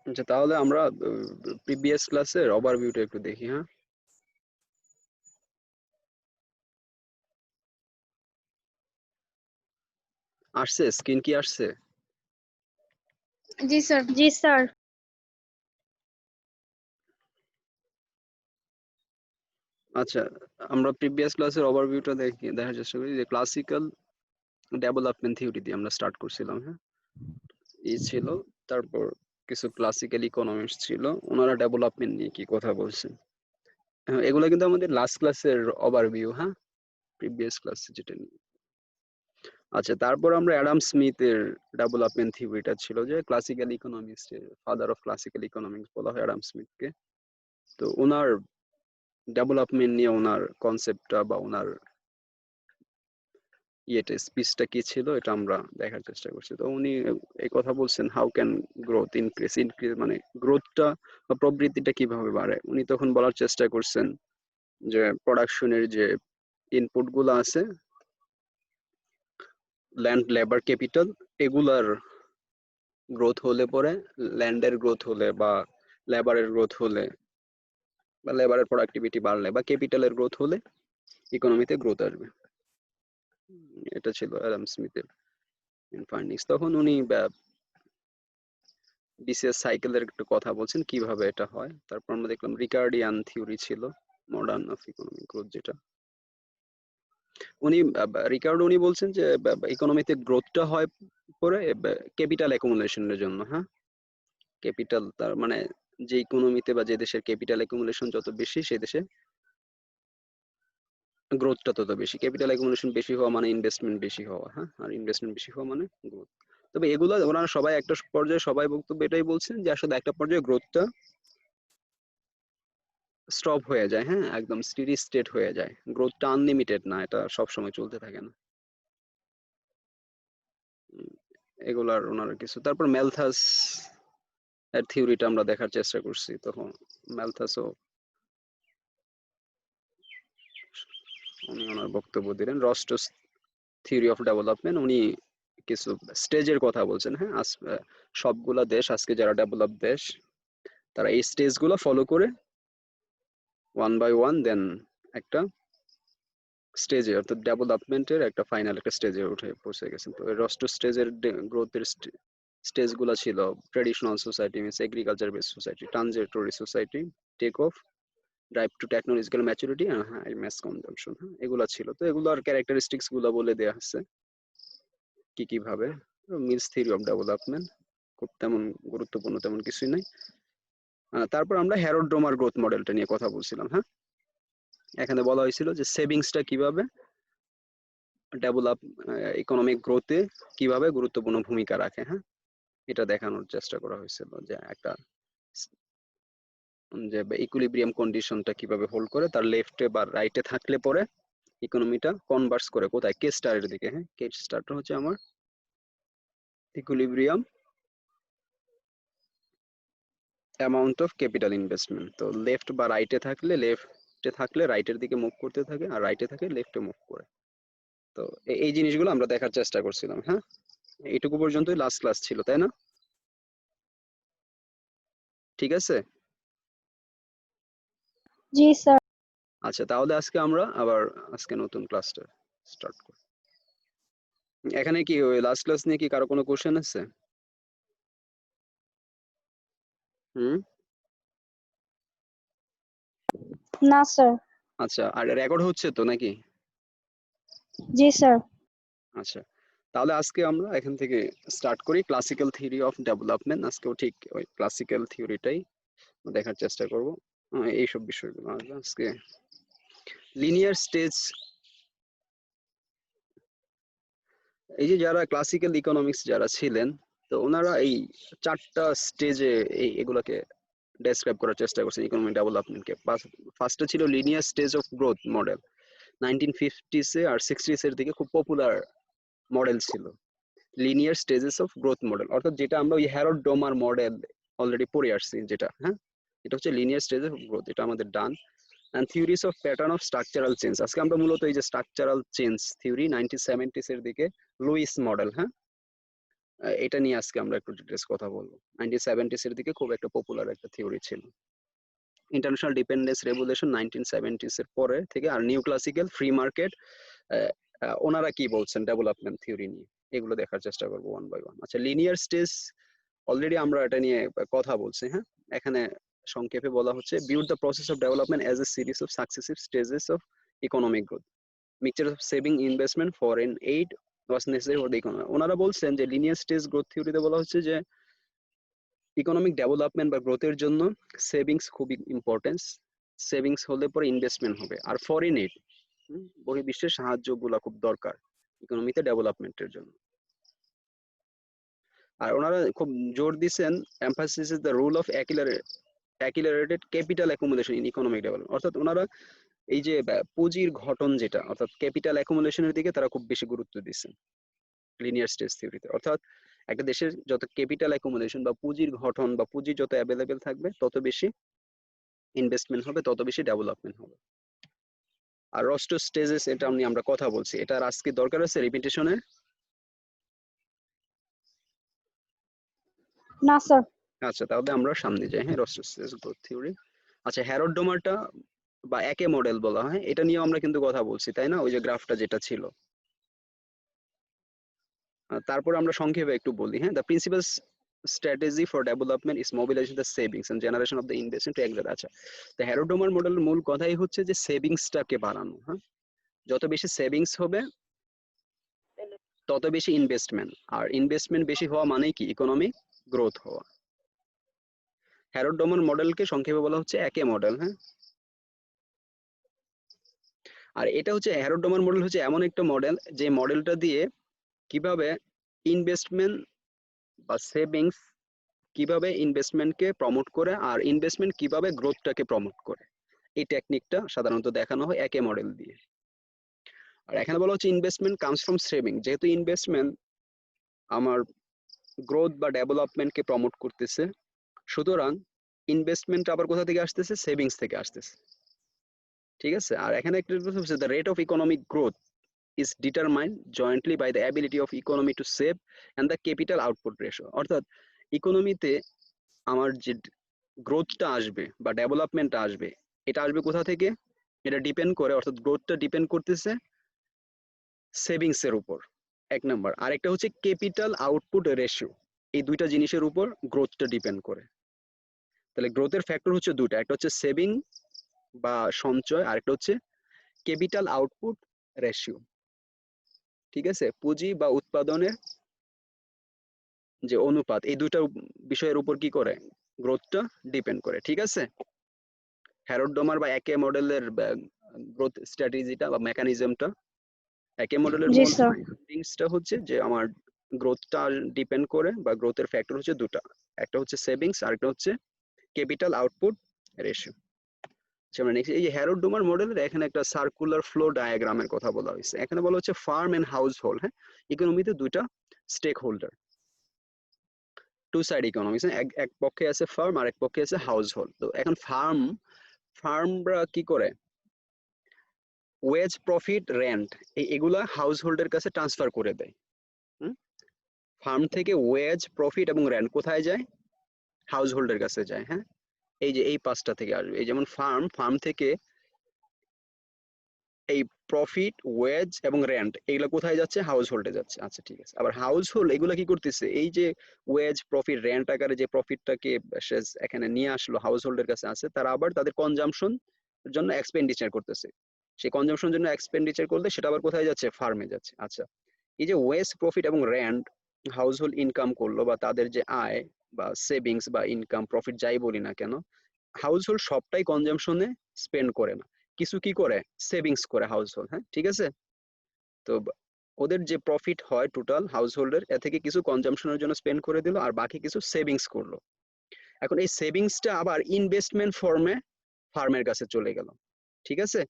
আচ্ছা, তাহলে আমরা প্রিভিয়াস ক্লাসের ওভারভিউটা একটু দেখি। হ্যাঁ, আসছে স্ক্রিন কি আসছে? জি স্যার। জি স্যার। আচ্ছা, আমরা প্রিভিয়াস ক্লাসের ওভারভিউটা দেখার চেষ্টা করি। যে ক্লাসিক্যাল ডেভেলপমেন্ট থিওরি দিয়ে আমরা স্টার্ট করছিলাম। হ্যাঁ, এই ছিল। তারপর কিছু ক্লাসিক্যাল ইকোনমিক্স ছিল, ওনারা ডেভেলপমেন্ট নিয়ে কি কথা বলছেন। হ্যাঁ, এগুলো কিন্তু আমাদের লাস্ট ক্লাসের ওভারভিউ। হ্যাঁ, প্রিভিয়াস ক্লাসে যেটা নিয়ে। আচ্ছা, তারপর আমরা অ্যাডাম স্মিথের ডেভেলপমেন্ট থিওরিটা ছিল, যে ক্লাসিক্যাল ইকোনমিক্স এর ফাদার অফ ক্লাসিক্যাল ইকোনমিক্স বলা হয় অ্যাডাম স্মিথকে। তো ওনার ডেভেলপমেন্ট নিয়ে ওনার কনসেপ্টটা বা ওনার ইয়েটা স্পিচটা কি ছিল, এটা আমরা দেখার চেষ্টা করছি। তো উনি এই কথা বলছেন, হাউ ক্যান গ্রোথ ইনক্রিজ মানে গ্রোথটা বা প্রবৃদ্ধিটা কিভাবে বাড়ে। উনি তখন বলার চেষ্টা করছেন যে প্রোডাকশনের যে ইনপুট গুলো আছে, ল্যান্ড, লেবার, ক্যাপিটাল, এগুলার গ্রোথ হলে পরে, ল্যান্ডের গ্রোথ হলে বা লেবারের গ্রোথ হলে বা লেবারের প্রোডাক্টিভিটি বাড়লে বা ক্যাপিটালের গ্রোথ হলে ইকোনমিতে গ্রোথ আসবে। এটা ছিল অ্যাডাম স্মিথের ফাইন্ডিংস। তখন উনি বিসিএস সাইকেলের একটু কথা বলছেন কিভাবে এটা হয়। তারপর আমরা দেখলাম রিকার্ডিয়ান থিওরি ছিল, মডার্ন অফ ইকোনমিক গ্রোথ, যেটা উনি রিকার্ডো উনি বলছেন যে ইকোনমিতে গ্রোথটা হয় পরে ক্যাপিটাল অ্যাকুমুলেশনের জন্য। হ্যাঁ, ক্যাপিটাল তার মানে যে ইকোনমিতে বা যে দেশের ক্যাপিটাল অ্যাকুমুলেশন যত বেশি, সেই দেশে গ্রোথটা তত বেশি। ক্যাপিটাল অ্যাকুমুলেশন বেশি হওয়া মানে ইনভেস্টমেন্ট বেশি হওয়া। হ্যাঁ, আর ইনভেস্টমেন্ট বেশি হওয়া মানে গ্রোথ। তবে এগুলো ওনারা সবাই একটা পর্যায়ে সবাই বক্তব্য এটাই বলছেন যে আসলে একটা পর্যায়ে গ্রোথটা স্টপ হয়ে যায়। হ্যাঁ, একদম স্টেডি স্টেট হয়ে যায়। গ্রোথটা আনলিমিটেড না, এটা সব সময় চলতে থাকে না। এগুলার ওনার কিছু। তারপর ম্যালথাস এর থিওরিটা আমরা দেখার চেষ্টা করছি। তখন ম্যালথাসও উনি ওনার বক্তব্য দিলেন, রস্টস থিওরি অফ ডেভেলপমেন্ট। উনি কিছু স্টেজের কথা বলছেন। হ্যাঁ, সবগুলা দেশ আজকে যারা ডেভেলপ দেশ, তারা এই স্টেজগুলো ফলো করে ওয়ান বাই ওয়ান দেন একটা স্টেজে, অর্থাৎ ডেভেলপমেন্টের একটা ফাইনাল একটা স্টেজে উঠে পৌঁছে গেছেন। তো রস্টো স্টেজের গ্রোথের স্টেজগুলো ছিল traditional society, means agriculture base society, transitory society, take off, drive to technological maturity, high mass consumption. এগুলা ছিল। তো এগুলোর ক্যারেক্টারিস্টিক্স গুলো বলে দেওয়া হচ্ছে কি কিভাবে। মিলস থিওরি অফ ডেভেলপমেন্ট খুব তেমন গুরুত্বপূর্ণ তেমন কিছুই নাই। তারপর আমরা হ্যারোড ডোমার গ্রোথ মডেলটা নিয়ে কথা বলছিলাম। হ্যাঁ, এখানে বলা হয়েছিল যে সেভিংসটা কিভাবে ডেভেলপ ইকোনমিক গ্রোথে কিভাবে গুরুত্বপূর্ণ ভূমিকা রাখে। হ্যাঁ, এটা দেখানোর চেষ্টা করা হয়েছিল যে একটা যে ইকুইলিব্রিয়াম কন্ডিশনটা কিভাবে হোল্ড করে, তার লেফটে বা রাইটে থাকলে পরে ইকোনমিটা কনভার্স করে কোথায়, কে স্টারের দিকে। হ্যাঁ, কে স্টারটা হচ্ছে আমার equilibrium amount of capital investment. তো লেফট বা রাইটে থাকলে, রাইটের দিকে মুভ করতে থাকে, আর রাইটে থাকে লেফটে মুভ করে। তো এই জিনিসগুলো আমরা দেখার চেষ্টা করছিলাম। হ্যাঁ, এইটুকু পর্যন্তই লাস্ট ক্লাস ছিল, তাই না? ঠিক আছে। জি স্যার। আচ্ছা, তাহলে আজকে আমরা আবার নতুন ক্লাসটা স্টার্ট করি। এখানে কি ওই লাস্ট ক্লাস নিয়ে কি কারো কোনো কোশ্চেন আছে? হুম। না স্যার। আচ্ছা, আর রেকর্ড হচ্ছে তো নাকি? জি স্যার। আচ্ছা, তাহলে আজকে আমরা এখান থেকে স্টার্ট করি ক্লাসিক্যাল থিওরি অফ ডেভেলপমেন্ট। আজকেও ঠিক ওই ক্লাসিক্যাল থিওরিটাই দেখার চেষ্টা করব। এইসব বিষয়গুলো আসবে আজকে। লিনিয়ার স্টেজ, এই যে যারা ক্লাসিক্যাল ইকোনমিক্স যারা ছিলেন, তো ওনারা এই চারটা স্টেজে এগুলোকে ডেসক্রাইব করার চেষ্টা করছে ইকোনমিক ডেভেলপমেন্টকে। ফার্স্টে ছিল linear stage of growth model, 1950s আর 60s দিকে খুব পপুলার মডেল ছিল linear stages of growth model, অর্থাৎ যেটা আমরা ওই হ্যারোড ডোমার মডেল অলরেডি পড়ে আসছি যেটা। হ্যাঁ, এটা হচ্ছে লিনিয়ার স্টেজ অফ গ্রোথ, এটা আমাদের ডান। and theories of pattern of structural change। আজকে আমরা মূলত এই যে স্ট্রাকচারাল চেঞ্জ থিওরি 1970s এর দিকে লুইস মডেল, হ্যাঁ, এটা নিয়ে আজকে আমরা একটু ডিটেইলস কথা বলবো। 1970s এর দিকে খুব একটা পপুলার একটা থিওরি ছিল। ইন্টারন্যাশনাল ডিপেন্ডেন্স রেগুলেশন 1970s এর পরে থেকে, আর নিউ ক্লাসিক্যাল ফ্রি মার্কেট, ওনারা কি বলছেন ডেভেলপমেন্ট থিওরি নিয়ে, এগুলো দেখার চেষ্টা করবো ওয়ান বাই ওয়ান। আচ্ছা, লিনিয়ার স্টেজ অলরেডি আমরা এটা নিয়ে কথা বলছি, হ্যাঁ। এখানে সংক্ষেপে বলা হচ্ছে view the process of development as a series of successive stages of economic growth, mixture of saving, investment, foreign aid was necessary for the economy. ওনারা বলছেন যে লিনিয়ার স্টেজ গ্রোথ থিওরিতে বলা হচ্ছে যে ইকোনমিক ডেভেলপমেন্ট বা গ্রোথের জন্য সেভিংস খুবই ইম্পর্টেন্স, সেভিংস হলে পরে ইনভেস্টমেন্ট হবে, আর ফরেন এইড বহির্বিশ্বের সাহায্যগুলো খুব দরকার ইকোনমিতে ডেভেলপমেন্টের জন্য। আর ওনারা খুব জোর দিচ্ছেন emphasis is the role of accelerated capital accumulation in economic development. অর্থাৎ ওনারা এই যে পুঁজির ঘটন যেটা, অর্থাৎ ক্যাপিটাল অ্যাকুমুলেশনের দিকে তারা খুব বেশি গুরুত্ব দিচ্ছেন লিনিয়ার স্টেজ থিওরিতে। অর্থাৎ একটা দেশের যত ক্যাপিটাল অ্যাকুমুলেশন বা পুঁজির গঠন বা পুঁজি যত অ্যাভেলেবেল থাকবে তত বেশি ইনভেস্টমেন্ট হবে, তত বেশি ডেভেলপমেন্ট হবে। আর রস্টো স্টেজেস, এটা নিয়ে আমরা কথা বলছি, এটার আজকে দরকার আছে রিপিটেশনের? না স্যার। আচ্ছা, তাহলে আমরা সামনে যাই। হ্যাঁ, রস্টো স্টেজ গ্রোথ থিওরি। আচ্ছা, হ্যারড ডোমারটা বা একে মডেল বলা হয়, এটা নিয়ে আমরা কিন্তু কথা বলছি, তাই না? ওই যে গ্রাফটা যেটা ছিল, তারপর আমরা সংক্ষেপে একটু বলি। হ্যাঁ, the principal strategy for development is mobilization the savings and generation of the investment to exact. আচ্ছা, তো হ্যারোডোমার মডেলের মূল কথাই হচ্ছে যে সেভিংসটাকে বাড়ানো। হ্যাঁ, যত বেশি সেভিংস হবে তত বেশি ইনভেস্টমেন্ট, আর ইনভেস্টমেন্ট বেশি হওয়া মানেই কি ইকোনমিক গ্রোথ হওয়া। হ্যারোডোমার মডেলকে সংক্ষেপে বলা হচ্ছে একে মডেল। হ্যাঁ, আর এটা হচ্ছে হ্যারোডোমার মডেল হচ্ছে এমন একটা মডেল যে মডেলটা দিয়ে কিভাবে ইনভেস্টমেন্ট বা সেভিংস কিভাবে ইনভেস্টমেন্টকে প্রমোট করে আর ইনভেস্টমেন্ট কিভাবে গ্রোথটাকে প্রমোট করে, এই টেকনিকটা সাধারণত দেখানো হয় একে মডেল দিয়ে। আর এখানে বলা হচ্ছে ইনভেস্টমেন্ট কামস ফ্রম সেভিং, যেহেতু ইনভেস্টমেন্ট আমার গ্রোথ বা ডেভেলপমেন্টকে প্রমোট করতেছে, সুতরাং ইনভেস্টমেন্ট আবার কোথা থেকে আসতেছে? সেভিংস থেকে আসতেছে। ঠিক আছে, আর এখানে একটা হচ্ছে the rate of economic growth is determined jointly by the ability of economy to save and the capital output ratio। অর্থাৎ ইকোনমিতে আমার যে গ্রোথটা আসবে বা ডেভেলপমেন্টটা আসবে, এটা আসবে কোথা থেকে? এটা ডিপেন্ড করে, অর্থাৎ গ্রোথটা ডিপেন্ড করতেছে সেভিংস এর উপর, এক নাম্বার। আরেকটা হচ্ছে ক্যাপিটাল আউটপুট রেশিও, এই দুইটা জিনিসের উপর গ্রোথটা ডিপেন্ড করে। তাহলে গ্রোথের ফ্যাক্টর হচ্ছে দুইটা, একটা হচ্ছে সেভিং বা সঞ্চয়, আরেকটা হচ্ছে ক্যাপিটাল আউটপুট রেশিও। ঠিক আছে, পুঁজি বা উৎপাদনের যে অনুপাত, এই দুইটা বিষয়ের উপর কি করে গ্রোথটা ডিপেন্ড করে। ঠিক আছে, হ্যারোড ডোমার বা একে মডেলের গ্রোথ স্ট্র্যাটেজিটা বা মেকানিজমটা, একে মডেলের জি মূল স্যার। ফাইন্ডিংসটা হচ্ছে যে আমার গ্রোথটা ডিপেন্ড করে বা গ্রোথের ফ্যাক্টর হচ্ছে দুটা, একটা হচ্ছে সেভিংস আর একটা হচ্ছে ক্যাপিটাল আউটপুট রেশিও। আমরা নেক্সট এই যে হ্যারোড ডোমার মডেলের এখানে একটা সার্কুলার ফ্লো ডায়াগ্রামের কথা বলা হয়েছে। এখানে বলা হচ্ছে ফার্ম এন্ড হাউস হোল্ড। হ্যাঁ, ইকোনমিতে দুইটা stake holder, two side economics, এক পক্ষে আছে ফার্ম আর এক পক্ষে আছে হাউস হোল্ড। তো এখন ফার্মরা কি করে? ওয়েজ, প্রফিট, রেন্ট এগুলা হাউস হোল্ডের কাছে ট্রান্সফার করে দেয়। ফার্ম থেকে ওয়েজ, প্রফিট এবং রেন্ট কোথায় যায়? হাউস হোল্ডের কাছে যায়। হ্যাঁ, এই যে এই পাঁচটা থেকে আসবে। এই যেমন ফার্ম থেকে এই প্রফিট, ওয়েজ এবং রেন্ট এগুলো কোথায় যাচ্ছে? হাউস হোল্ডে যাচ্ছে। আচ্ছা, ঠিক আছে। আবার হাউস হোল্ড এগুলা কি করতেছে? এই যে ওয়েজ, প্রফিট, রেন্ট আকারে যে প্রফিটটাকে এখানে নিয়ে আসলো হাউস হোল্ডের কাছে আছে, তারা আবার তাদের কনজাম্পশন জন্য এক্সপেন্ডিচার করতেছে। সেই কনজাম্পশন জন্য এক্সপেন্ডিচার করলে সেটা আবার কোথায় যাচ্ছে? ফার্মে যাচ্ছে। আচ্ছা, এই যে ওয়েজ, প্রফিট এবং রেন্ট হাউস হোল্ড ইনকাম করলো বা তাদের যে আয় বা সেভিংস বা ইনকাম, প্রফিট যাই বলি না কেন, হাউস হোল্ড সবটাই কনজাম্পশনে স্পেন্ড করে না, কিছু কি করে? সেভিংস করে হাউস হোল্ড। হ্যাঁ, ঠিক আছে। তো ওদের যে প্রফিট হয় টোটাল হাউস হোল্ডের, এ থেকে কিছু কনজাম্পশনের জন্য স্পেন্ড করে দিল আর বাকি কিছু সেভিংস করলো। এখন এই সেভিংসটা আবার ইনভেস্টমেন্ট ফর্মে ফার্মের কাছে চলে গেল। ঠিক আছে,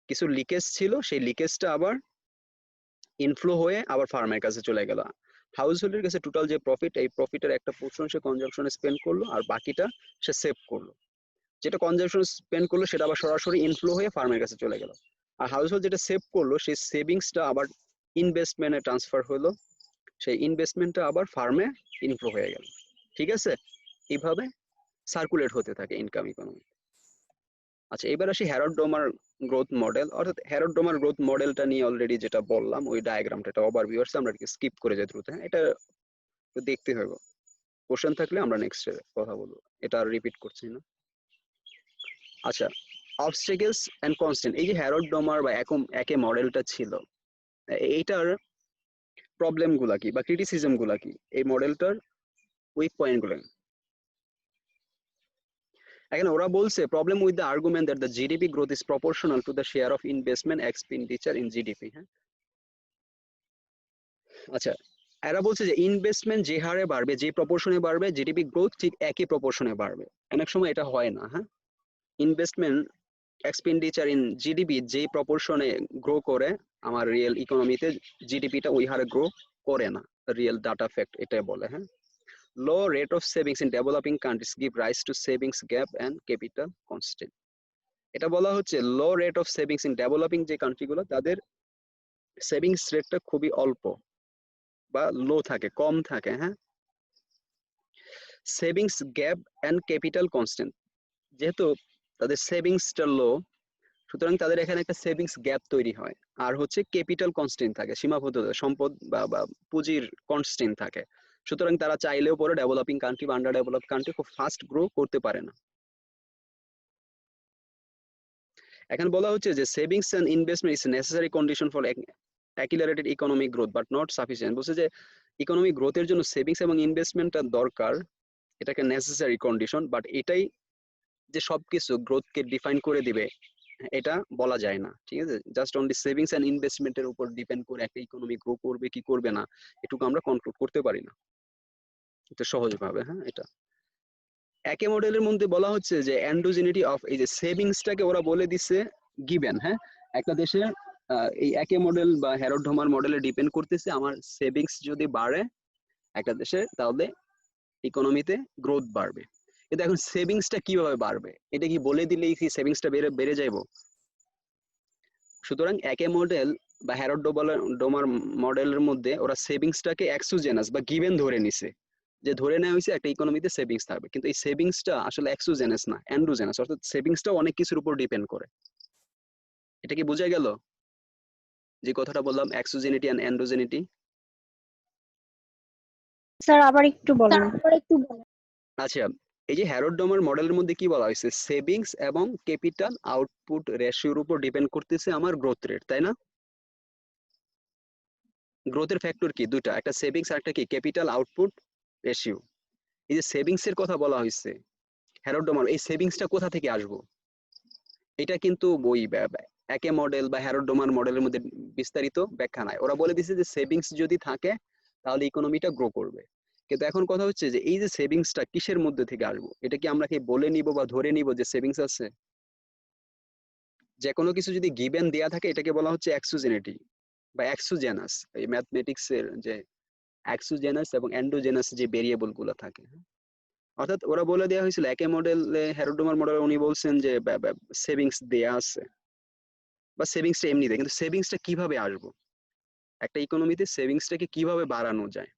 কিছু লিকেজ ছিল, সেই লিকেজটা আবার ইনফ্লো হয়ে আবার ফার্মের কাছে চলে গেল। হাউস হোল্ডের কাছে টোটাল যে প্রফিট, এই প্রফিটের একটা পোর্শন সে কনজাম্পশনে স্পেন্ড করলো আর বাকিটা সে সেভ করলো। যেটা কনজাম্পশন স্পেন্ড করলো সেটা আবার সরাসরি ইনফ্লো হয়ে ফার্মের কাছে চলে গেল। আর হাউসহোল্ড যেটা সেভ করলো সেই সেভিংসটা আবার ইনভেস্টমেন্টে ট্রান্সফার হলো, সেই ইনভেস্টমেন্টটা আবার ফার্মে ইনফ্লো হয়ে গেল। ঠিক আছে, এইভাবে সার্কুলেট হতে থাকে ইনকাম ইকোনমি। আচ্ছা, এবার আসি হ্যারড ডোমার গ্রোথ মডেল। অর্থাৎ হ্যারড ডোমার গ্রোথ মডেলটা নিয়ে অলরেডি যেটা বললাম, ওই ডায়াগ্রামটা, এটা ওভারভিউ আছে, আমরা স্কিপ করে যাই দ্রুত। হ্যাঁ, এটা তো দেখতে হবে, কোশ্চেন থাকলে আমরা নেক্সট কথা বলবো, এটা আর রিপিট করছি না। আচ্ছা, অবস্টেকেলস এন্ড কনস্ট্যান্ট, এই যে হ্যারড ডোমার বা একে মডেলটা ছিল, এইটার প্রবলেম গুলা কি বা ক্রিটিসিজম গুলা কি, এই মডেলটার উইক পয়েন্ট গুলো। এখানে ওরা বলছে problem with the argument that the GDP growth is proportional to the share of investment expenditure in GDP. হ্যাঁ, আচ্ছা, এরা বলছে যে ইনভেস্টমেন্ট যে হারে বাড়বে, যে প্রপোর্শনে বাড়বে, জিডিপি গ্রোথ ঠিক একই প্রপোর্শনে বাড়বে। অনেক সময় এটা হয় না। হ্যাঁ, ইনভেস্টমেন্ট এক্সপেন্ডিচার ইন জিডিপি যেই প্রপোর্শনে গ্রো করে, আমার রিয়েল ইকোনমিতে জিডিপিটা ওই হারে গ্রো করে না। রিয়েল ডাটা ফ্যাক্ট এটা বলে। হ্যাঁ, লো rate of savings in developing countries give rise to savings gap and capital constant. এটা বলা হচ্ছে লো rate of savings in developing যে কান্ট্রিগুলো, তাদের সেভিংস রেটটা খুবই অল্প বা লো থাকে, কম থাকে। হ্যাঁ, savings gap and capital constant, যেহেতু তাদের সেভিংসটা লো, সুতরাং তাদের এখানে একটা সেভিংস গ্যাপ তৈরি হয়। আর হচ্ছে ক্যাপিটাল কনস্ট্যান্ট থাকে, সীমাবদ্ধতা, সম্পদ বা পুঁজির কনস্ট্যান্ট থাকে। সুতরাং তারা চাইলেও পরে ডেভেলপিং কান্ট্রি বা আন্ডার ডেভেলপ কান্ট্রি খুব ফাস্ট গ্রো করতে পারে না। এখানে বলা হচ্ছে যে savings and investment is necessary condition for accelerated economic growth but not sufficient. বলছে যে ইকোনমিক গ্রোথের জন্য সেভিংস এবং ইনভেস্টমেন্টটা দরকার, এটাকে নেসেসারি কন্ডিশন, বাট এটাই যে সবকিছু গ্রোথকে ডিফাইন করে দিবে এটা বলা যায় না। ঠিক আছে, জাস্ট অনলি সেভিংস এন্ড ইনভেস্টমেন্টের উপর ডিপেন্ড করে একটা ইকোনমি গ্রো করবে কি করবে না, এটুকু আমরা কনক্লুড করতে পারি না এটা সহজভাবে। হ্যাঁ, এটা একে মডেলের মধ্যে বলা হচ্ছে যে এন্ডোজেনিটি অফ, এই যে সেভিংসটাকে ওরা বলে দিচ্ছে গিভেন। হ্যাঁ, একটা দেশে এই একে মডেল বা হ্যারড ডোমার মডেলে ডিপেন্ড করতেছে আমার সেভিংস যদি বাড়ে একটা দেশে, তাহলে ইকোনমিতে গ্রোথ বাড়বে। কিন্তু এখন সেভিংসটা কিভাবে বাড়বে, এটা কি বলে দিলেই কি সেভিংসটা বেড়ে যাইবো? সুতরাং একে মডেল বা হ্যারড ডোমার মডেলের মধ্যে ওরা সেভিংসটাকে এক্সোজেনাস বা গিভেন ধরে নিছে, যে ধরে নেওয়া হয়েছে একটা ইকোনমিতে সেভিংস থাকবে। কিন্তু এই সেভিংসটা আসলে এক্সোজেনাস না, এন্ডোজেনাস, অর্থাৎ সেভিংসটাও অনেক কিছুর উপর ডিপেন্ড করে। এটা কি বোঝা গেল যে কথাটা বললাম, এক্সোজেনিটি এন্ড এন্ডোজেনিটি? স্যার আবার একটু বলেন। আচ্ছা, এই যে হ্যারড ডোমার মডেলের মধ্যে কি বলা হয়েছে, সেভিংস এবং ক্যাপিটাল আউটপুট রেশিওর উপর ডিপেন্ড করতেছে আমার গ্রোথ রেট, তাই না? গ্রোথের ফ্যাক্টর কি দুটা, একটা সেভিংস আর একটা কি ক্যাপিটাল আউটপুট রেশিও। এই যে সেভিংস এর কথা বলা হয়েছে হ্যারড ডোমার, এই সেভিংসটা কোথা থেকে আসবো, এটা কিন্তু ওই একে মডেল বা হ্যারড ডোমার মডেলের মধ্যে বিস্তারিত ব্যাখ্যা নাই। ওরা বলে দিছে যে সেভিংস যদি থাকে তাহলে ইকোনমিটা গ্রো করবে। কিন্তু এখন কথা হচ্ছে যে এই যে সেভিংসটা কিসের মধ্যে থেকে আসবো, এটা কি আমরা কি বলে নিব বা ধরে নিব যে সেভিংস আছে? যে কোনো কিছু যদি গিভেন দেয়া থাকে এটাকে বলা হচ্ছে এক্সোজেনিটি বা এক্সোজেনাস। এই ম্যাথমেটিক্স এর যে এক্সোজেনাস এবং এন্ডোজেনাস যে ভেরিয়েবল গুলো থাকে, অর্থাৎ ওরা বলে দেওয়া হয়েছিল একে মডেলে, হ্যারড ডোমার মডেলে উনি বলছেন যে সেভিংস দেয়া আছে বা সেভিংসটা এমনি দেয়, কিন্তু সেভিংসটা কিভাবে আসবো, একটা ইকোনমিতে সেভিংসটাকে কিভাবে বাড়ানো যায়?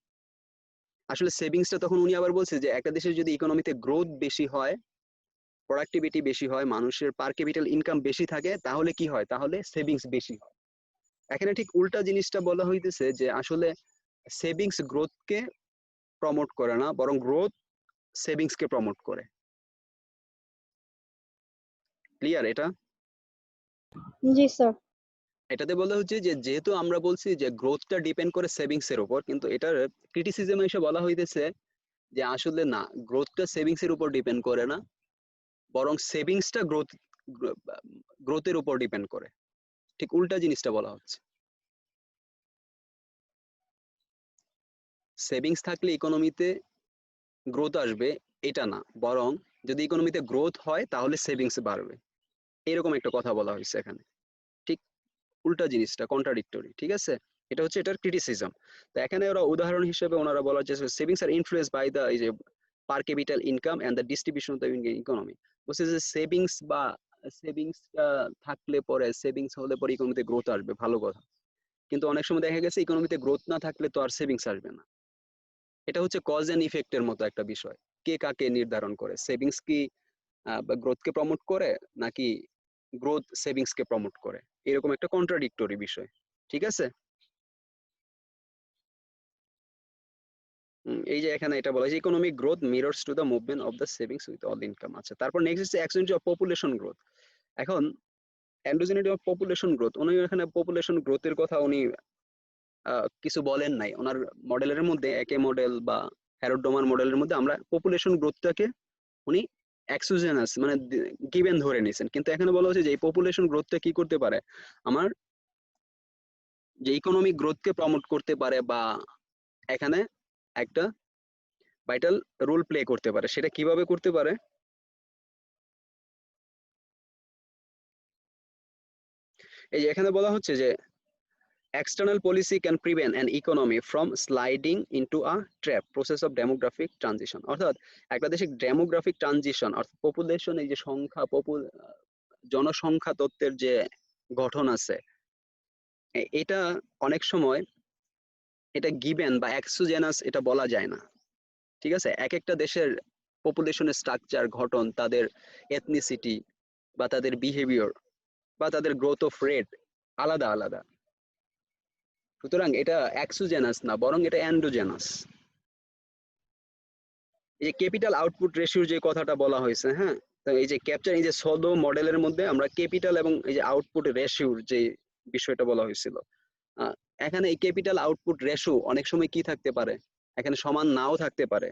আসলে সেভিংসটা তখন উনি আবার বলছে যে একটা দেশের যদি ইকোনমিতে গ্রোথ বেশি হয়, প্রোডাক্টিভিটি বেশি হয়, মানুষের পার ক্যাপিটাল ইনকাম বেশি থাকে, তাহলে কি হয়, তাহলে সেভিংস বেশি হয়। এখানে ঠিক উল্টা জিনিসটা বলা হইতেছে যে আসলে সেভিংস গ্রোথকে প্রমোট করে না, বরং গ্রোথ সেভিংসকে প্রমোট করে। ক্লিয়ার এটা? জি স্যার। এটাতে বলা হচ্ছে যে যেহেতু আমরা বলছি যে গ্রোথটা ডিপেন্ড করে সেভিংস এর উপর, কিন্তু এটার ক্রিটিসিজম এসে বলা হইতেছে যে আসলে না, গ্রোথটা সেভিংস এর উপর ডিপেন্ড করে না, বরং সেভিংসটা গ্রোথের উপর ডিপেন্ড করে। ঠিক উল্টা জিনিসটা বলা হচ্ছে। সেভিংস থাকলে ইকোনমিতে গ্রোথ আসবে এটা না, বরং যদি ইকোনমিতে গ্রোথ হয় তাহলে সেভিংস বাড়বে, এরকম একটা কথা বলা হয়েছে এখানে। ঠিক উল্টা জিনিসটা, কন্ট্রাডিক্টরি। ঠিক আছে, এটা হচ্ছে এটার ক্রিটিসিজম। তো এখানে ওরা উদাহরণ হিসেবে ওনারা বলার চেষ্টা, সেভিংস আর ইনফ্লুয়েন্স বাই দ্য এই যে per capital income and the distribution of the economy. বলছে যে সেভিংস থাকলে পরে সেভিংস হলে পরে ইকোনমিতে গ্রোথ আসবে, ভালো কথা। কিন্তু অনেক সময় দেখা গেছে ইকোনমিতে গ্রোথ না থাকলে তো আর সেভিংস আসবে না। এটা হচ্ছে কজ এন্ড ইফেক্টের মতো একটা বিষয়। কে কাকে নির্ধারণ করে? সেভিংস কি গ্রোথকে প্রমোট করে, নাকি গ্রোথ সেভিংস কে প্রমোট করে? এরকম একটা কন্ট্রাডিক্টরি বিষয়। ঠিক আছে। এই যে এখানে এটা বলা হয়েছে economic growth mirrors to the movement of the savings with all income. আচ্ছা, তারপর নেক্সট হচ্ছে এক্সটেন্ট অফ পপুলেশন গ্রোথ। এখন এন্ডোজেনিটি অফ পপুলেশন গ্রোথ, উনি এখানে পপুলেশন গ্রোথের কথা উনি কিছু বলেন নাই। ওনার মডেলের মধ্যে একে মডেল বা হ্যারোডোমার মডেলের মধ্যে আমরা পপুলেশন গ্রোথটাকে উনি এক্সোজেনাস মানে গিভেন ধরে নিয়েছেন। কিন্তু এখানে বলা হচ্ছে যে এই পপুলেশন গ্রোথটা কি করতে পারে, আমার যে ইকোনমিক গ্রোথকে প্রমোট করতে পারে, বা এখানে একটা ভাইটাল রোল প্লে করতে পারে। সেটা কিভাবে করতে পারে? এই যে এখানে বলা হচ্ছে যে external policy can prevent an economy from sliding into a trap process of demographic transition। অর্থাৎ একটা দেশে ডেমোগ্রাফিক ট্রানজিশন অর্থাৎ পপুলেশন, এই যে সংখ্যা জনসংখ্যা তত্ত্বের যে গঠন আছে, এটা অনেক সময় এটা গিভেন বা এক্সোজেনাস এটা বলা যায় না। ঠিক আছে। এক একটা দেশের পপুলেশনের স্ট্রাকচার গঠন, তাদের এথনিসিটি বা তাদের বিহেভিয়ার বা তাদের গ্রোথ অফ রেট আলাদা আলাদা। সুতরাং এটা এক্সোজেনাস না, বরং এটা এন্ডোজেনাস। এই যে ক্যাপিটাল আউটপুট রেশিওর যে কথাটা বলা হয়েছে, হ্যাঁ, তো এই যে ক্যাপচার, এই যে সলো মডেলের মধ্যে আমরা ক্যাপিটাল এবং এই যে আউটপুট রেশিওর যে বিষয়টা বলা হয়েছিল, আহ, এখানে এই ক্যাপিটাল আউটপুট রেশিও অনেক সময় কি থাকতে পারে, এখানে সমান নাও থাকতে পারে।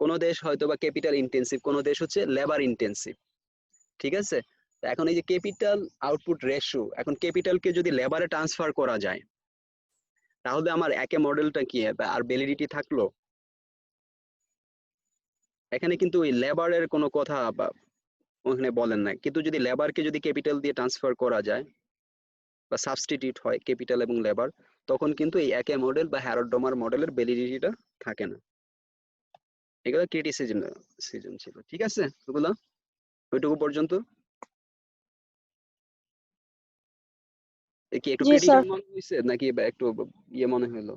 কোনো দেশ হয়তো বা ক্যাপিটাল ইন্টেন্সিভ, কোনো দেশ হচ্ছে লেবার ইন্টেন্সিভ। ঠিক আছে। তো এখন এই যে ক্যাপিটাল আউটপুট রেশিও, এখন ক্যাপিটালকে যদি লেবারে ট্রান্সফার করা যায়, তাহলে আমার একে মডেলটা কি আর ভ্যালিডিটি থাকলো? এখানে কিন্তু ওই লেবারের কোনো কথা বা ওখানে বলেন নাই। কিন্তু যদি লেবারকে যদি ক্যাপিটাল দিয়ে ট্রান্সফার করা যায় বা সাবস্টিটিউট হয় ক্যাপিটাল এবং লেবার, তখন কিন্তু এই একে মডেল বা হ্যারোডোমার মডেলের ভ্যালিডিটিটা থাকে না। এগুলো ক্রিটিসিজম সিজন ছিল। ঠিক আছে, ওগুলো ওইটুকু পর্যন্ত। কি একটু জি স্যার। ক্রিটিক্যাল মনে হয়েছে নাকি বা একটু ইয়ে মনে হলো?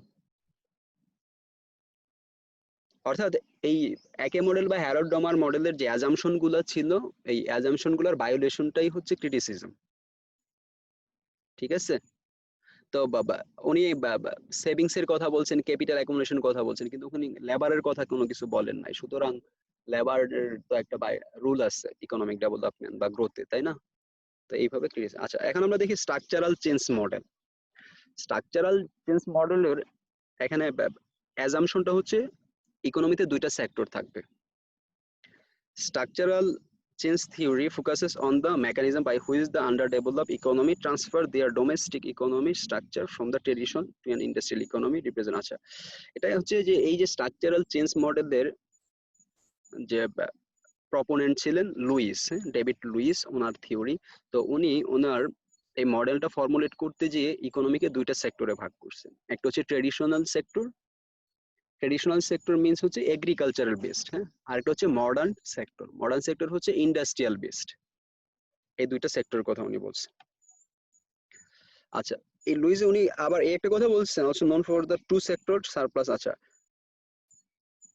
অর্থাৎ এই একে মডেল বা হ্যারোডোমার মডেলের যে অ্যাজাম্পশন গুলো ছিল, এই অ্যাজাম্পশন গুলোর ভায়োলেশনটাই হচ্ছে ক্রিটিসিজম। ঠিক আছে। তো বাবা উনি সেভিংস এর কথা বলছেন, ক্যাপিটাল অ্যাকুমুলেশন কথা বলছেন, কিন্তু উনি লেবারের কথা কোনো কিছু বলেন নাই। সুতরাং লেবারের তো একটা রুল আছে ইকোনমিক ডেভেলপমেন্ট বা গ্রোথে, তাই না? তো এইভাবে ক্রিয়েছে। আচ্ছা, এখন আমরা দেখি structural change model. Structural change মডেলের এখানে অ্যাজাম্পশনটা হচ্ছে ইকোনমিতে দুইটা সেক্টর থাকবে। Structural change theory focuses on the mechanism by which the underdeveloped economy transfer their domestic economy structure from the traditional to an industrial economy represent। আচ্ছা, এটা হচ্ছে যে এই যে স্ট্রাকচারাল চেঞ্জ মডেলের যে প্রপোনেন্ট ছিলেন লুইস, ডেভিড লুইস, ওনার theory. তো উনি ওনার এই মডেলটা ফর্মুলেট করতে গিয়ে ইকোনমিকে দুইটা সেক্টরে ভাগ করছেন। একটা হচ্ছে traditional sector, traditional sector means হচ্ছে এগ্রিকালচারাল বেসড, হ্যাঁ। আর একটা হচ্ছে মডার্ন সেক্টর, মডার্ন সেক্টর হচ্ছে ইন্ডাস্ট্রিয়াল বেসড। এই দুইটা সেক্টরের কথা উনি বলছেন। আচ্ছা, এই লুইজে উনি আবার এই একটা কথা বলছেন, also known for the two sector surplus. আচ্ছা,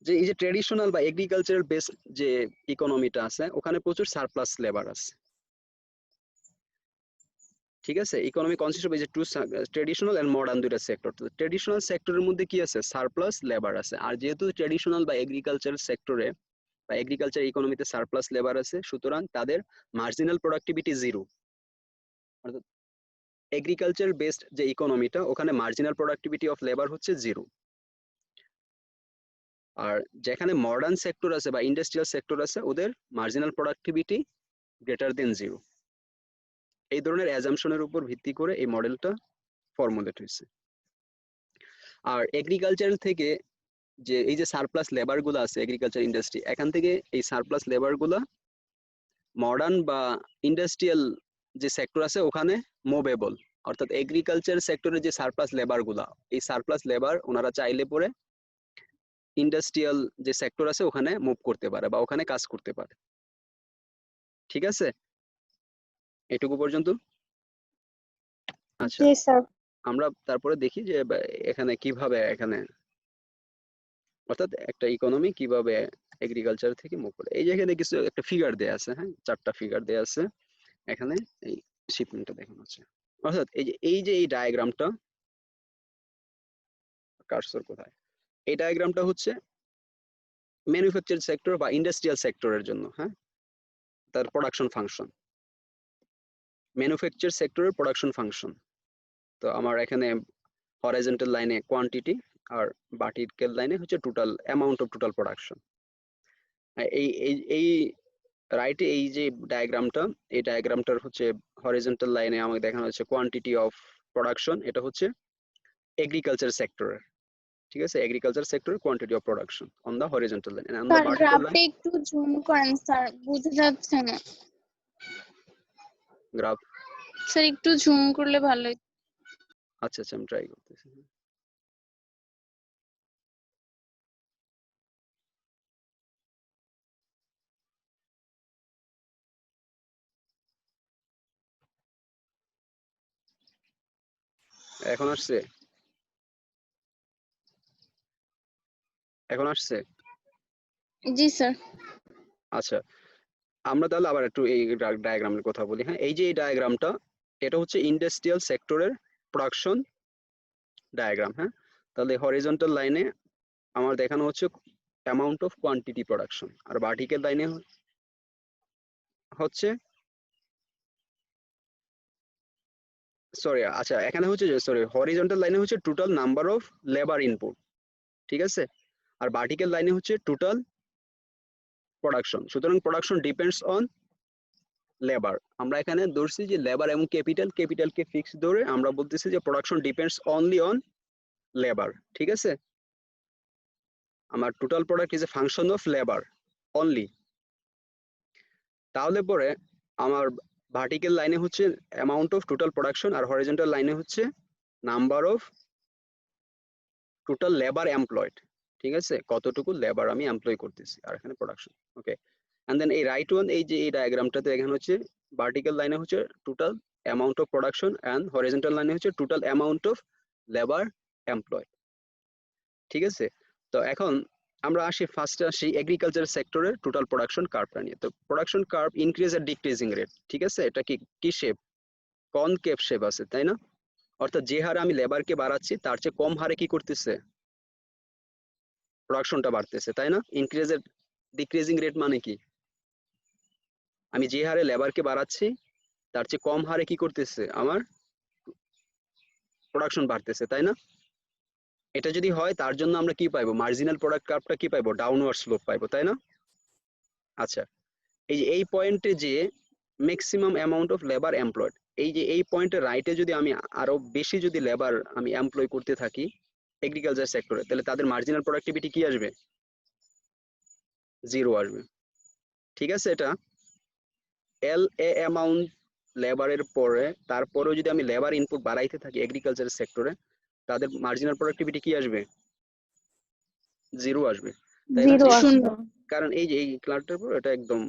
যে এই যে ট্রেডিশনাল বা এগ্রিকালচারাল বেসড যে ইকোনমিটা আছে, ওখানে প্রচুর সারপ্লাস লেবার আছে। ঠিক আছে। ইকোনমি কনসিস্ট অফ এই যে টু ট্রেডিশনাল এন্ড মডার্ন দুইটা সেক্টর। তো ট্রেডিশনাল সেক্টরের মধ্যে কি আছে? সারপ্লাস লেবার আছে। আর যেহেতু ট্রেডিশনাল বা এগ্রিকালচার সেক্টরে বা এগ্রিকালচার ইকোনমিতে সারপ্লাস লেবার আছে, সুতরাং তাদের মার্জিনাল প্রোডাক্টিভিটি জিরো। অর্থাৎ এগ্রিকালচার বেসড যে ইকোনমিটা, ওখানে মার্জিনাল প্রোডাক্টিভিটি অফ লেবার হচ্ছে জিরো। আর যেখানে মডার্ন সেক্টর আছে বা ইন্ডাস্ট্রিয়াল সেক্টর আছে, ওদের marginal productivity greater than zero. এই ধরনের অ্যাজাম্পশনের উপর ভিত্তি করে এই মডেলটা ফর্মুলেট হয়েছে। আর এগ্রিকালচার থেকে যে এই যে সারপ্লাস লেবার গুলো আছে এগ্রিকালচার ইন্ডাস্ট্রি, এখান থেকে এই সারপ্লাস লেবার গুলা মডার্ন বা ইন্ডাস্ট্রিয়াল যে সেক্টর আছে ওখানে মুভেবল। অর্থাৎ এগ্রিকালচার সেক্টরের যে সারপ্লাস লেবার গুলা, এই সারপ্লাস লেবার ওনারা চাইলে পরে ইন্ডাস্ট্রিয়াল যে সেক্টর আছে ওখানে মুভ করতে পারে বা ওখানে কাজ করতে পারে। ঠিক আছে, এটুকু পর্যন্ত। আচ্ছা, জি স্যার। আমরা তারপরে দেখি যে এখানে কিভাবে এখানে অর্থাৎ একটা ইকোনমি কিভাবে এগ্রিকালচার থেকে মুভ করে। এই যে এখানে কিছু একটা ফিগার দেয়া আছে, হ্যাঁ 4টা ফিগার দেয়া আছে এখানে, এই শিপমেন্টটা দেখানো আছে। অর্থাৎ এই যে এই ডায়াগ্রামটা, কার্সর কোথায়, এই ডায়াগ্রামটা হচ্ছে ম্যানুফ্যাকচার সেক্টর বা ইন্ডাস্ট্রিয়াল সেক্টরের জন্য, হ্যাঁ তার প্রোডাকশন ফাংশন, ম্যানুফ্যাকচার সেক্টরের প্রোডাকশন ফাংশন। তো আমার এখানে হরাইজন্টাল লাইনে কোয়ান্টিটি আর ভার্টিক্যাল লাইনে হচ্ছে total amount of total production. এই এই এই রাইটে এই যে ডায়াগ্রামটা, এই ডায়াগ্রামটার হচ্ছে হরিজন্টাল লাইনে আমাকে দেখানো হচ্ছে কোয়ান্টিটি অফ প্রোডাকশন, এটা হচ্ছে এগ্রিকালচার সেক্টরের, ঠিক আছে, এগ্রিকালচার সেক্টরের quantity of production on the horizontal line, on the sir vertical line. গ্রাফটা একটু জুম করেন স্যার, বোঝা যাচ্ছে না। গ্রাফ, স্যার একটু জুম করলে ভালো হতো। আচ্ছা আচ্ছা আমি ট্রাই করতেছি। এখন আসছে, এখন আসছে। জি স্যার। আচ্ছা, আমরা তাহলে আবার একটু এই ডায়াগ্রামের কথা বলি, হ্যাঁ এই যে এই ডায়াগ্রামটা, এটা হচ্ছে ইন্ডাস্ট্রিয়াল সেক্টরের প্রোডাকশন ডায়াগ্রাম, হ্যাঁ তাহলে হরিজন্টাল লাইনে আমার দেখানো হচ্ছে অ্যামাউন্ট অফ কোয়ান্টিটি প্রোডাকশন, আর ভার্টিক্যাল লাইনে হচ্ছে, সরি আচ্ছা এখানে হচ্ছে যে সরি হরিজন্টাল লাইনে হচ্ছে total number of labour input, ঠিক আছে, আর ভার্টিক্যাল লাইনে হচ্ছে টোটাল প্রোডাকশন। সুতরাং প্রোডাকশন ডিপেন্ডস অন লেবার। আমরা এখানে ধরছি যে লেবার এবং ক্যাপিটালকে ফিক্স ধরে আমরা বলতেছি যে production depends only on labour, ঠিক আছে। আমার total product is a function of labour only. তাহলে পরে আমার ভার্টিক্যাল লাইনে হচ্ছে অ্যামাউন্ট অফ টোটাল প্রোডাকশন, আর হরিজন্টাল লাইনে হচ্ছে number of total labour employed, ঠিক আছে, কতটুকু লেবার আমি এমপ্লয় করতেছি, আর এখানে প্রোডাকশন, ওকে। এন্ড দেন এই রাইট ওয়ান, এই যে এই ডায়াগ্রামটাতে এখানে হচ্ছে ভার্টিক্যাল লাইনে হচ্ছে total amount of production and horizontal লাইনে হচ্ছে total amount of labour employed, ঠিক আছে। তো এখন আমরা আসি ফার্স্টে আসি এগ্রিকালচার সেক্টরের টোটাল প্রোডাকশন কার্ভটা নিয়ে। তো প্রোডাকশন কার্ভ ইনক্রিজ আর ডিক্রিজিং রেট, ঠিক আছে, এটা কি শেপ, কনকেভ শেপ আছে তাই না, অর্থাৎ যে হারে আমি লেবারকে বাড়াচ্ছি তার চেয়ে কম হারে কি করতেছে, প্রোডাকশনটা বাড়তেছে তাই না। ইনক্রিজের ডিক্রিজিং রেট মানে কি, আমি যে হারে লেবারকে বাড়াচ্ছি তার চেয়ে কম হারে কি করতেছে আমার প্রোডাকশন বাড়তেছে তাই না। এটা যদি হয় তার জন্য আমরা কি পাইবো, মার্জিনাল প্রোডাক্ট কার্ভটা কি পাইবো, ডাউনওয়ার্ড স্লোপ পাইবো তাই না। আচ্ছা, এই যে এই পয়েন্টে যে maximum amount of labour employed, এই যে এই পয়েন্টের রাইটে যদি আমি আরো বেশি যদি লেবার আমি এমপ্লয় করতে থাকি এগ্রিকালচার সেক্টরে, তাহলে তাদের মার্জিনাল প্রোডাক্টিভিটি কি আসবে, জিরো আসবে, ঠিক আছে। এটা এল এ অ্যামাউন্ট লেবারের পরে তারপরেও যদি আমি লেবার ইনপুট বাড়াইতে থাকি এগ্রিকালচার সেক্টরে, তাদের মার্জিনাল প্রোডাক্টিভিটি কি আসবে, জিরো আসবে, তাই না। জিরো শূন্য। কারণ এই যে এই ক্লার্কটার পর এটা একদম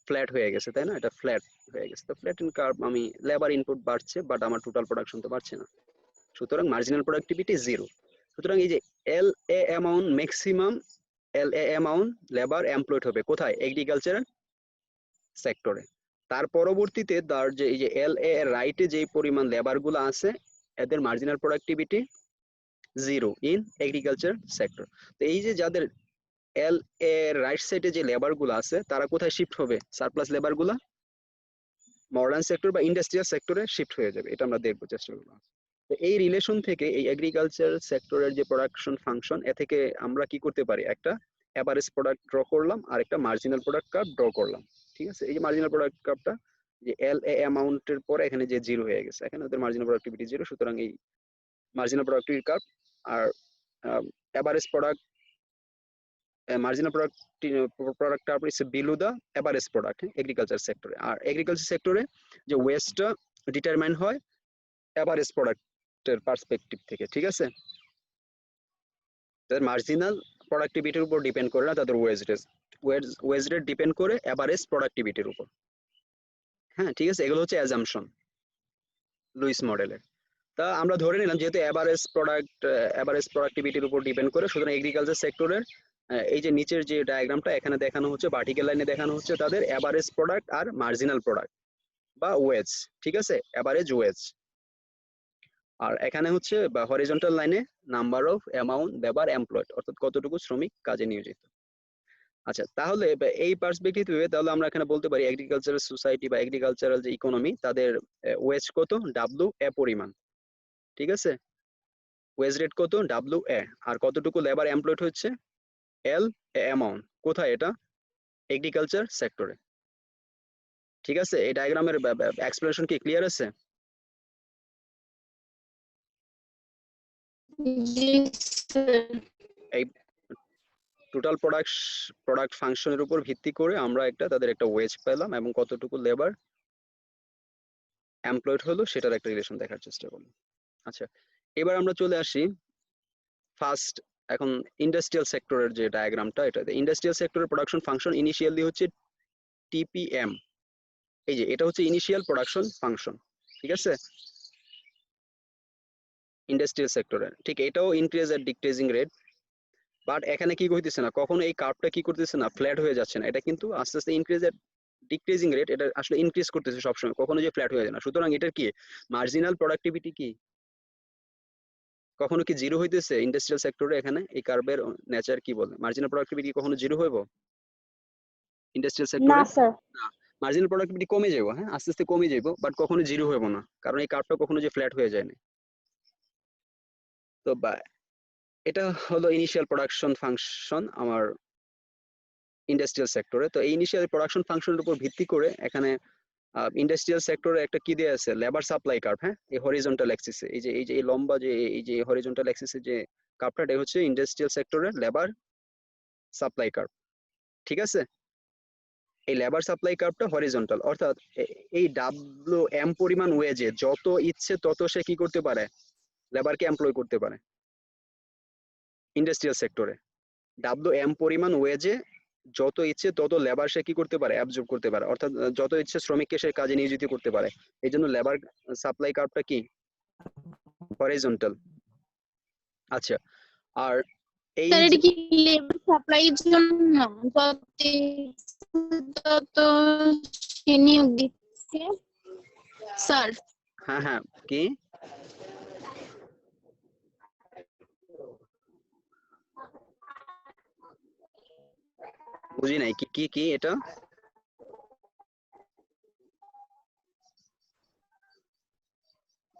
ফ্ল্যাট হয়ে গেছে তাই না, এটা ফ্ল্যাট হয়ে গেছে। তো ফ্ল্যাট ইন কার্ভ, আমি লেবার ইনপুট বাড়ছে বাট আমার টোটাল প্রোডাকশন তো বাড়ছে না, সুতরাং মার্জিনাল প্রোডাক্টিভিটি জিরো। সুতরাং এই যে এল এ অ্যামাউন্ট ম্যাক্সিমাম এল এ অ্যামাউন্ট লেবার এমপ্লয়েড হবে কোথায়, এগ্রিকালচার সেক্টরে। তার পরবর্তীতে তার যে এই যে এল এ এর রাইটে যে পরিমাণ লেবার গুলো আছে এদের marginal productivity zero in agriculture sector. তো এই যে যাদের এল এ রাইট সাইডে যে লেবার গুলো আছে তারা কোথায় শিফট হবে, সারপ্লাস লেবার গুলা মডার্ন সেক্টর বা ইন্ডাস্ট্রিয়াল সেক্টরে শিফট হয়ে যাবে, এটা আমরা দেখবো চেষ্টা করবো। তো এই রিলেশন থেকে এই এগ্রিকালচার সেক্টরের যে প্রোডাকশন ফাংশন, এ থেকে আমরা কি করতে পারি, একটা এভারেজ প্রোডাক্ট ড্র করলাম আর একটা মার্জিনাল প্রোডাক্ট কার্ভ ড্র করলাম, ঠিক আছে। এই যে মার্জিনাল প্রোডাক্ট কার্ভটা যে এল এ অ্যামাউন্টের পরে এখানে যে জিরো হয়ে গেছে, এখানে ওদের মার্জিনাল প্রোডাক্টিভিটি জিরো, সুতরাং এই মার্জিনাল প্রোডাক্টিভিটি কার্ভ আর average product marginal product curve is below the average product agriculture সেক্টরে। আর এগ্রিকালচার সেক্টরে যে ওয়েস্টটা ডিটারমাইন হয় এভারেজ প্রোডাক্টের পার্সপেক্টিভ থেকে, ঠিক আছে। তাদের মার্জিনাল প্রোডাক্টিভিটির উপর ডিপেন্ড করে না তাদের ওয়েস্টেজ, ওয়েজ রেট ডিপেন্ড করে এভারেজ প্রোডাক্টিভিটির উপর। হ্যাঁ ঠিক আছে, এগুলো হচ্ছে অ্যাজাম্পশন লুইস মডেলের। তা আমরা ধরে নিলাম যেহেতু এভারেজ প্রোডাক্টিভিটির উপর ডিপেন্ড করে, সুতরাং এগ্রিকালচার সেক্টরের এই যে নিচের যে ডায়াগ্রামটা এখানে দেখানো হচ্ছে, ভার্টিক্যাল লাইনে দেখানো হচ্ছে তাদের এভারেজ প্রোডাক্ট আর মার্জিনাল প্রোডাক্ট বা ওয়েজ, ঠিক আছে, এভারেজ ওয়েজ। আর এখানে হচ্ছে বা হরিজন্টাল লাইনে number of amount labour employed, অর্থাৎ কতটুকু শ্রমিক কাজে নিয়োজিত। আচ্ছা, তাহলে এই পার্সপেক্টিভে তাহলে আমরা এখানে বলতে পারি এগ্রিকালচারাল সোসাইটি বা এগ্রিকালচারাল যে ইকোনমি তাদের ওয়েজ কত, ডাব্লিউ এ পরিমাণ, ঠিক আছে, ওয়েজ রেট কত, ডাব্লিউ এ, আর কতটুকু লেবার এমপ্লয়েড হচ্ছে এল অ্যামাউন্ট। কোথায় এটা? এগ্রিকালচার সেক্টরে। ঠিক আছে, এই ডায়াগ্রামের এক্সপ্লেনেশন কি ক্লিয়ার আছে? জি স্যার। এই টোটাল প্রোডাক্ট ফাংশনের উপর ভিত্তি করে আমরা তাদের একটা ওয়েজ পেলাম এবং কতটুকু লেবার এমপ্লয়েড হলো সেটার একটা রিলেশন দেখার চেষ্টা করলাম। আচ্ছা, এবার আমরা চলে আসি ফার্স্ট এখন ইন্ডাস্ট্রিয়াল সেক্টরের যে ডায়াগ্রামটা, এটা ইন্ডাস্ট্রিয়াল সেক্টরের প্রোডাকশন ফাংশন ইনিশিয়ালি হচ্ছে টিপিএম। এই যে এটা হচ্ছে ইনিশিয়াল প্রোডাকশন ফাংশন, ঠিক আছে, ইন্ডাস্ট্রিয়াল সেক্টরে। ঠিক এটাও increase at decreasing rate, but এখানে কি হইতেছে না, কখনো এই কার্ভটা কি করতেছে না, ফ্ল্যাট হয়ে যাচ্ছে না, এটা কিন্তু আস্তে আস্তে ইনক্রিজ এট ডিক্রিজিং রেট, এটা আসলে ইনক্রিজ করতেছে সবসময়, কখনো যে ফ্ল্যাট হয়ে যায় না। সুতরাং এটার কি মার্জিনাল প্রোডাক্টিভিটি কি কখনো কি জিরো হইতেছে ইন্ডাস্ট্রিয়াল সেক্টরে? এখানে এই কার্ভের নেচার কি বলে, মার্জিনাল প্রোডাক্টিভিটি কখনো জিরো হইব ইন্ডাস্ট্রিয়াল না সেক্টরে? স্যার। মার্জিনাল প্রোডাক্টিভিটি কমে যাবো, হ্যাঁ আস্তে আস্তে কমে যাবো, বাট কখনো জিরো হইব না, কারণ এই কার্ভটা কখনো যে ফ্ল্যাট হয়ে যায় না। তো এটা হলো ইনিশিয়াল প্রোডাকশন ফাংশন আমার ইন্ডাস্ট্রিয়াল সেক্টরে। তো এই ইনিশিয়াল প্রোডাকশন ফাংশনের উপর ভিত্তি করে এখানে ইন্ডাস্ট্রিয়াল সেক্টরে একটা কি দেয়া আছে, লেবার সাপ্লাই কার্ভ। হ্যাঁ, এই হরিজন্টাল অ্যাক্সিসে এই যে এই লম্বা যে এই যে হরিজন্টাল অ্যাক্সিসে যে কার্ভটা, এটা হচ্ছে ইন্ডাস্ট্রিয়াল সেক্টরের লেবার সাপ্লাই কার্ভ, ঠিক আছে। এই লেবার সাপ্লাই কার্ভটা হরিজন্টাল, অর্থাৎ এই ডাব্লিউ এম পরিমাণ ওয়েজে যত ইচ্ছে তত সে কি করতে পারে, লেবারকে এমপ্লয় করতে পারে ইন্ডাস্ট্রিয়াল সেক্টরে। ডাব্লিউ এম পরিমাণ ওয়েজে যত ইচ্ছে তত লেবার সে কি করতে পারে, অ্যাবজর্ব করতে পারে, অর্থাৎ যত ইচ্ছে শ্রমিককে সে কাজে নিয়োজিত করতে পারে। এই জন্য লেবার সাপ্লাই কার্ভটা কি হরিজন্টাল। আচ্ছা, আর এই স্যার এটা কি লেবার সাপ্লাইয়ের জন্য যত সে নিয়োগ দিচ্ছে স্যার? হ্যাঁ হ্যাঁ, কি বুঝি নাই, কি কি কি এটা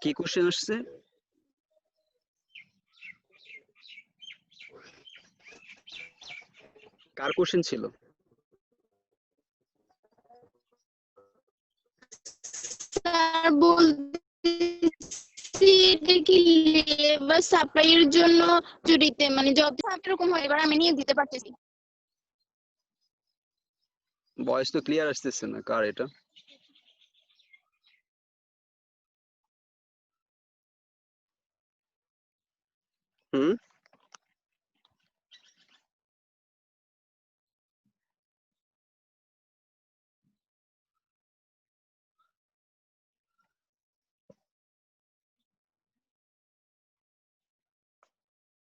কি কোশ্চেন আসছে? কার কোশ্চেন ছিল? স্যার বলতেছি এটা কি লেবার সাপ্লাইয়ের জন্য জড়িত, মানে যত এরকম হয় এবার আমি নিয়োগ দিতে পারতেছি। ভয়েস তো ক্লিয়ার আসতেছে না, কার এটা? হুম,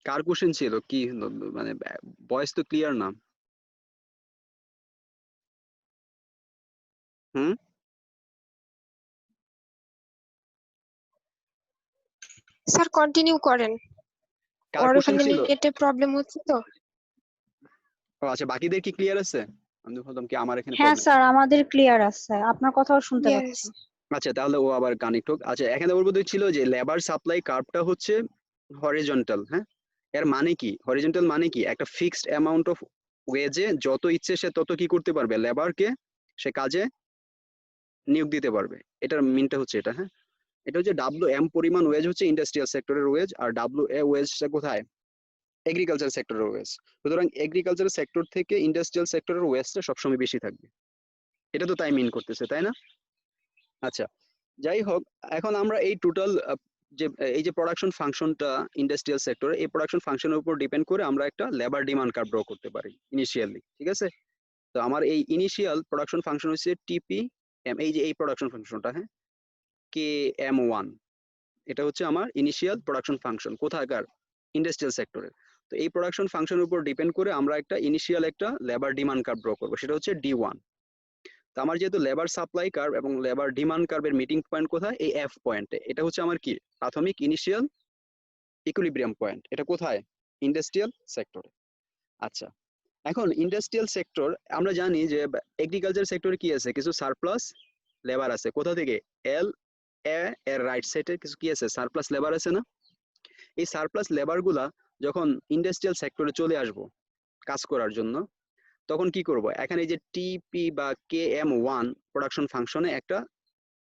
কার কোশ্চেন ছিল কি, মানে ভয়েস তো ক্লিয়ার না। হুম, স্যার কন্টিনিউ করেন, কার ওর কোশ্চেন ওখানে ছিল? নেটে প্রবলেম হচ্ছে তো। ও আচ্ছা, বাকিদের কি ক্লিয়ার আছে? আমি তো ভাবলাম কি আমার এখানে হ্যাঁ প্রবলেম। স্যার, আমাদের ক্লিয়ার আছে, আপনার কথাও শুনতে ইয়েস। পাচ্ছি। আচ্ছা, তাহলে ও আবার কানেক্ট হোক। আচ্ছা, এখানে বলবো ছিল যে লেবার সাপ্লাই কার্ভটা হচ্ছে হরিজন্টাল। হ্যাঁ, এর মানে কি, হরিজন্টাল মানে কি, একটা ফিক্সড অ্যামাউন্ট অফ ওয়েজে যত ইচ্ছে সে তত কি করতে পারবে, লেবারকে সে কাজে নিয়োগ দিতে পারবে। এটার মিনটা হচ্ছে এটা। হ্যাঁ, এটা হচ্ছে ডাব্লিউ এম পরিমাণ ওয়েজ হচ্ছে ইন্ডাস্ট্রিয়াল সেক্টরের ওয়েজ, আর ডাব্লিউ এ ওয়েজটা কোথায়, এগ্রিকালচার সেক্টরের ওয়েজ। সুতরাং এগ্রিকালচার সেক্টর থেকে ইন্ডাস্ট্রিয়াল সেক্টরের ওয়েজটা সবসময় বেশি থাকবে, এটা তো তাই মিন করতেছে, তাই না? আচ্ছা, যাই হোক, এখন আমরা এই টোটাল যে এই যে প্রোডাকশন ফাংশনটা ইন্ডাস্ট্রিয়াল সেক্টরে, এই প্রোডাকশন ফাংশনের উপর ডিপেন্ড করে আমরা একটা লেবার ডিমান্ড কার্ভ ড্র করতে পারি ইনিশিয়ালি, ঠিক আছে। তো আমার এই ইনিশিয়াল প্রোডাকশন ফাংশন হচ্ছে টিপি এম, এই যে এই প্রোডাকশন ফাংশনটা, হ্যাঁ, কে এম ওয়ান, এটা হচ্ছে আমার ইনিশিয়াল প্রোডাকশন ফাংশন কোথাকার, ইন্ডাস্ট্রিয়াল সেক্টরের। তো এই প্রোডাকশন ফাংশনের উপর ডিপেন্ড করে আমরা একটা ইনিশিয়াল একটা লেবার ডিমান্ড কার্ভ ড্র করবো, সেটা হচ্ছে D1। তো আমার যেহেতু লেবার সাপ্লাই কার্ভ এবং লেবার ডিমান্ড কার্ভের মিটিং পয়েন্ট কোথায়, এই এফ পয়েন্টে, এটা হচ্ছে আমার কি প্রাথমিক ইনিশিয়াল ইকুইলিব্রিয়াম পয়েন্ট। এটা কোথায়, ইন্ডাস্ট্রিয়াল সেক্টরে। আচ্ছা, এখন ইন্ডাস্ট্রিয়াল সেক্টর আমরা জানি যে এগ্রিকালচার সেক্টরে কি আছে, কিছু সারপ্লাস লেবার আছে। কোথা থেকে, এল এর রাইট সাইডে কিছু কি আছে, সারপ্লাস লেবার আছে না? এই সারপ্লাস লেবার গুলা যখন ইন্ডাস্ট্রিয়াল সেক্টরে চলে আসবো কাজ করার জন্য, তখন কি করব, এখানে এই যে টিপি বা KM1 প্রোডাকশন ফাংশনে একটা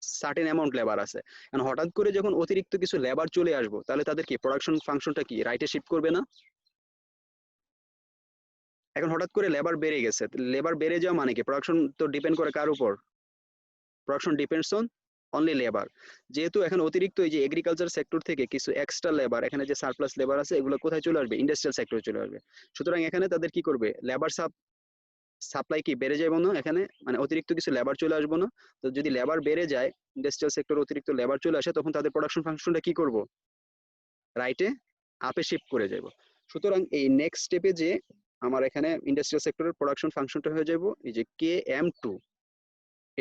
সার্টেন অ্যামাউন্ট লেবার আছে। কারণ হঠাৎ করে যখন অতিরিক্ত কিছু লেবার চলে আসবো, তাহলে তাদের কি প্রোডাকশন ফাংশনটা কি রাইটে শিফট করবে না? এখন হঠাৎ করে লেবার বেড়ে গেছে, লেবার বেড়ে যাওয়া মানে কি, প্রোডাকশন তো ডিপেন্ড করে কার উপর, production depends on only labour. যেহেতু এখন অতিরিক্ত এই যে এগ্রিকালচার সেক্টর থেকে কিছু এক্সট্রা লেবার, এখানে যে সারপ্লাস লেবার আছে, এগুলো কোথায় চলে আসবে, ইন্ডাস্ট্রিয়াল সেক্টরে চলে আসবে। সুতরাং এখানে তাদের কি করবে, লেবার সাপ্লাই কি বেড়ে যাবে না, এখানে মানে অতিরিক্ত কিছু লেবার চলে আসবো না। তো যদি লেবার বেড়ে যায়, ইন্ডাস্ট্রিয়াল সেক্টর অতিরিক্ত লেবার চলে আসে, তখন তাদের প্রোডাকশন ফাংশনটা কি করব, রাইটে আপে শিফট করে যাব। সুতরাং এই নেক্সট স্টেপে যে আমার এখানে ইন্ডাস্ট্রিয়াল সেক্টরের প্রোডাকশন ফাংশনটা হয়ে যাব এই যে KM2,